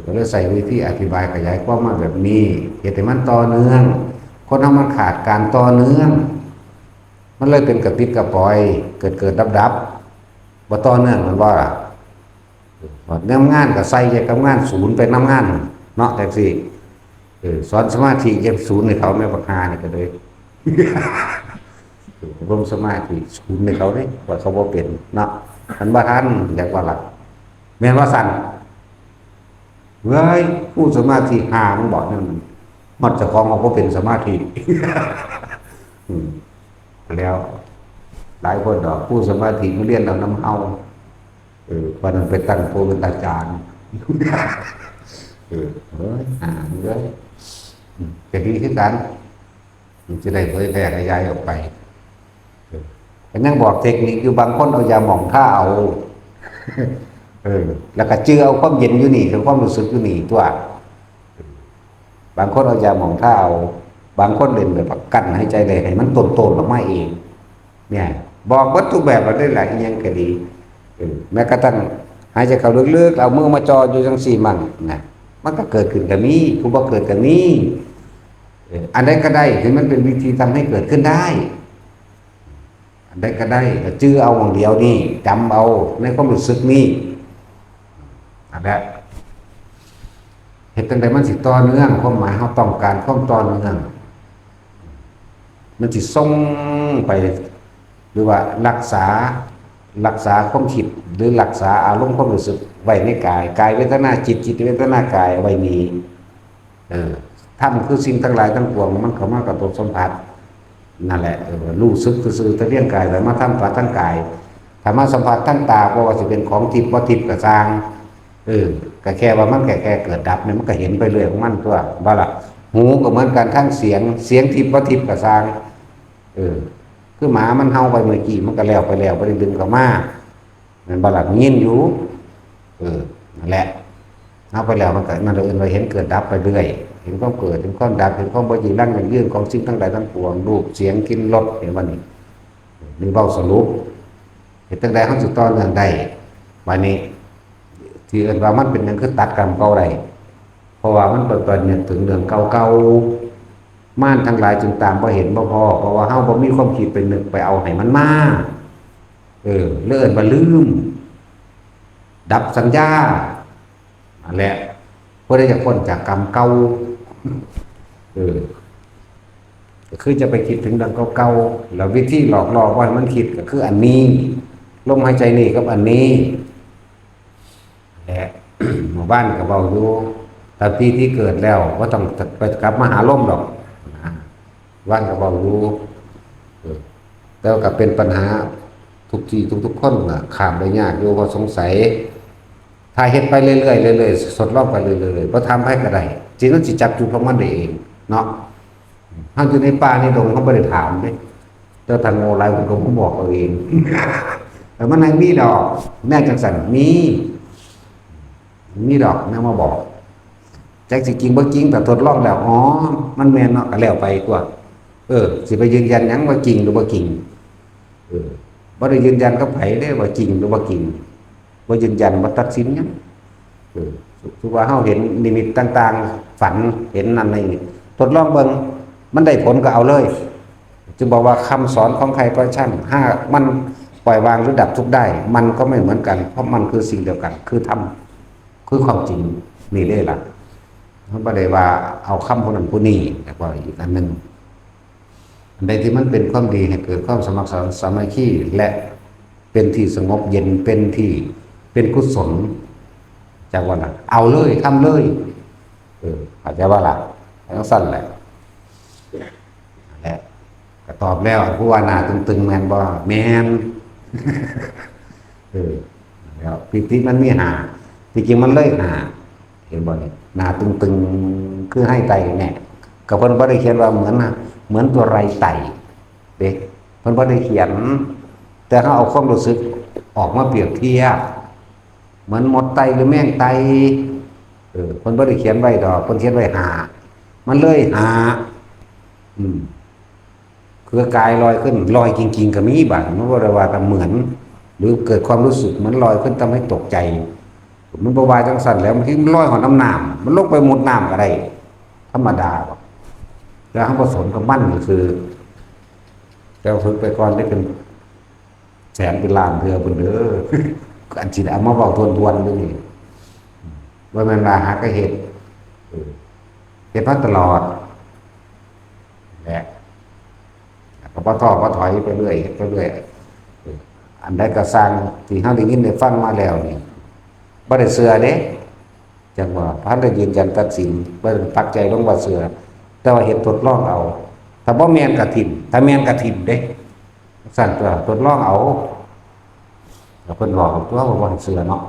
ก็เลยใส่วิธีอธิบายขยายความมาแบบนี้เฮ็ดให้มันต่อเนื่องคนเฮามันขาดการต่อเนื่องมันเลยเป็นกระปิดกระปอยเกิดดับบ่ต่อเนื่องมันบ่ล่ะเรื่องงานก็ใส่ใจกับงานศูนย์เป็นน้ำงานเนาะแต่สิสอนสมาธิเย็บศูนย์ให้เขาแม่ปัญหานี่ก็เลยร่วมสมาธิศูนย์ให้เขาเนี่ยว่าเขาบ่เป็นเนาะทันบ่ทันอยากว่าหลักแม่นว่าสั่นเว้ยผู้สมาธิหามันบอกนั่นมันจะคล้องเอาบ่เป็นสมาธิแล้วหลายคนดอกผู้สมาธิมาเรียนเอาน้ำเฮาวันนั้นไปตั้งโพเป็นอาจารย์เฮ้ยเลยจะดีขึ้นกันจะได้เผยแพร่ขยายออกไปแต่ยังบอกเทคนิคอยู่บางคนเอายาหม่องท่าเอาแล้วก็เจือเอาความเย็นอยู่นี่คือความรู้สึกอยู่นี่ตัวบางคนเอายาหม่องท่าเอาบางคนเล่นแบบกั้นให้ใจเลยให้มันโตออกมาเองเนี่ยบอกวัตถุแบบเราได้หลายอย่างก็ดีแม้กระทั่งหายใจเข้าลึกๆเอามือมาจ่ออยู่จังซี่มั่งนะมันก็เกิดขึ้นกับนี้ผู้บ่เกิดกับนี้อันใดก็ได้ถึงมันเป็นวิธีทำให้เกิดขึ้นได้อันใดก็ได้แต่จื้อเอาอย่างเดียวนี่จำเอาในความรู้สึกนี้อันนั้นเหตุใดมันสิต่อเนื่องความหมายเขาต้องการความต่อเนื่องมันสิส่งไปหรือว่ารักษาความคิดหรือรักษาอารมณ์ความรู้สึกไว้ในกายเวทนาจิตเวทนากายไว้นี้ธรรมคือสิ่งทั้งหลายทั้งปวงมันเข้ามากระทบสัมผัสนั่นแหละรู้สึกซื่อๆแต่เรื่องกายแต่มาทำผัสทั้งกายถ้ามาสัมผัสทั้งตาเพราะว่าจะเป็นของทิพย์บ่ทิพย์ก็สร้างก็แค่ว่ามันแค่เกิดดับเนี่ยมันก็เห็นไปเรื่อยของมันตัวบ่ล่ะหูก็เหมือนกันทั้งเสียงทิพย์บ่ทิพย์ก็สร้างคือหมามันเห่าไปเมื่อกี้มันก็แล้วไปแล้วบ่ได้ดึงเข้ามามันบ่ล่ะยินอยู่นั่นแหละเอาไปแล้วมันก็นั่นเราเห็นเกิดดับไปเรื่อยเห็นความเกิดเห็นความดับเห็นความบ่ยืนยั่งยืนของสิ่งทั้งหลายทั้งปวงรูปเสียงกลิ่นรสเห็นว่านี่เว้าสรุปเห็นตั้งแต่เฮาสิต่อเนื่องได้บัดนี้ที่เอิ้นว่ามันเป็นหยังคือตัดกรรมเก่าได้เพราะว่ามันเปิดเนี่ยถึงเรื่องเก่าๆม่านทั้งหลายจึงตามบ่เห็นบ่พอเพราะว่าเฮาบ่มีความคิดไปนึกไปเอาให้มันมาเลื่อนบ่ลืมดับสัญญานั่นแหละเพื่อที่จะพ้นจากกรรมเก่า ก็คือจะไปคิดถึงดังเก่าๆแล้ววิธีหลอกล่อว่ามันคิดก็คืออันนี้ลมหายใจนี่กับอันนี้แหละ หมู่บ้านก็เบาอยู่แต่ปีที่เกิดแล้วก็ต้องไปกลับมาหาลมหรอกนะบ้านก็เบาอยู่แต่ก็เป็นปัญหาทุกทีทุกคนน่ะข้ามได้ยากอยู่เพราะสงสัยถ้าเฮ็ดไปเรื่อยๆเรื่อยๆสดรอบไปเรื่อยๆบ่ทำให้ก็ได้จริงมันสิจับจุดของมันได้เองเนาะเฮาอยู่ในป่าในดงเขาบ่ได้ถามเด้เจ้าทางโง่หลายผมก็บอกเอาเองแต่มันยังมีดอกแน่จังซั่นมีดอกแม่มาบอกแจ็คสิจริงบ่จริงแต่ทดลองแล้วอ๋อมันแม่นเนาะก็แล้วไปกว่าสิไปยืนยันหยังว่าจริงหรือบ่จริงบ่ได้ยืนยันกับไผเด้ว่าจริงหรือบ่จริงบ่ยืนยันบ่ตัดสินหยังคือว่าเฮาเห็นนิมิตต่างๆฝันเห็นนั่นนี่ทดลองเบิ่งมันได้ผลก็เอาเลยจึงบอกว่าคำสอนของใครก็ช่างถ้ามันปล่อยวางหรือดับทุกข์ได้มันก็ไม่เหมือนกันเพราะมันคือสิ่งเดียวกันคือธรรมคือความจริงนี่ได้ล่ะมันบ่ได้ว่าเอาคำผู้นั้นผู้นี้แต่ว่าอีกอันนึงอันใดที่มันเป็นความดีให้เกิดความสมัครสามัคคีและเป็นที่สงบเย็นเป็นที่เป็นกุศลจากว่าน่ะเอาเลยทำเลยเข้าใจว่าล่ะต้องสั้นแหละและก็ตอบแล้วผู้ว่าหน้าตึงๆแม่นบ่แม่นแล้วปิติมันมีหาที่จริงมันเลยหาเห็นบ่นี่หน้าตึงๆคือให้ไตเนี่ยก็เพิ่นบ่ได้เขียนว่าเหมือนตัวไรไตเด้เพิ่นบ่ได้เขียนแต่เขาเอาความรู้สึกออกมาเปรียบเทียบเหมือนมดไตหรือแมงไตเพิ่นบ่ได้เขียนไว้ดอกเพิ่นเขียนไว้หามันเลยหาคือกายลอยขึ้นลอยจริงๆก็มีบัดมันบ่ได้ว่าแต่เหมือนหรือเกิดความรู้สึกมันลอยขึ้นทำให้ตกใจมันบ่ว่าจังซั่นแล้วมันที่ลอยหอน้ำน้ำมันลงไปหมดน้ำก็ได้ธรรมดาบ่แล้วเฮาผสมกับมันคือแต่ฝึกไปก่อนได้เป็นแสนเป็นล้านเทื่อเพิ่นเด้ออันสิเอามาเว้าทวนๆนี่ว่าแม่นว่าหาก็เฮ็ดมาตลอดแหละก็บ่ท้อบ่ถอยไปเรื่อยอันใดก็สร้างที่เฮาได้ยินได้ฟังมาแล้วนี่บ่ได้เชื่อเด้จังว่าพระได้ยืนยันตัดสินบ่ได้ปักใจลงว่าเชื่อแต่ว่าเฮ็ดทดลองเอาถ้าบ่แม่นก็ทิ่มถ้าแม่นก็ทิ่มเด้สั่นตัวทดลองเอาแล้วเพิ่นบอกตัวว่าบ่ให้เชื่อเนาะ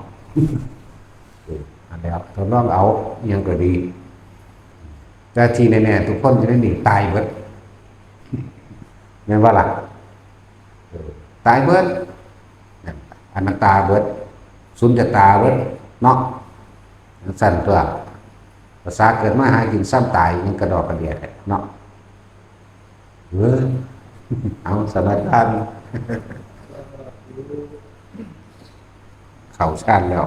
อันแล้วทดลองเอาอิหยังก็ดีแต่ที่แน่ๆทุกคนจะได้หนีตายเบิดแม่นว่าล่ะตายเบิดอนัตตาเบิดสุญญตาเบิดเนาะสั่นตัวภาษาเกิดมาหากินซ้ำตายมันกระดอกกระเดียดเนาะเอาสถานการณ์เข้าชาติแล้ว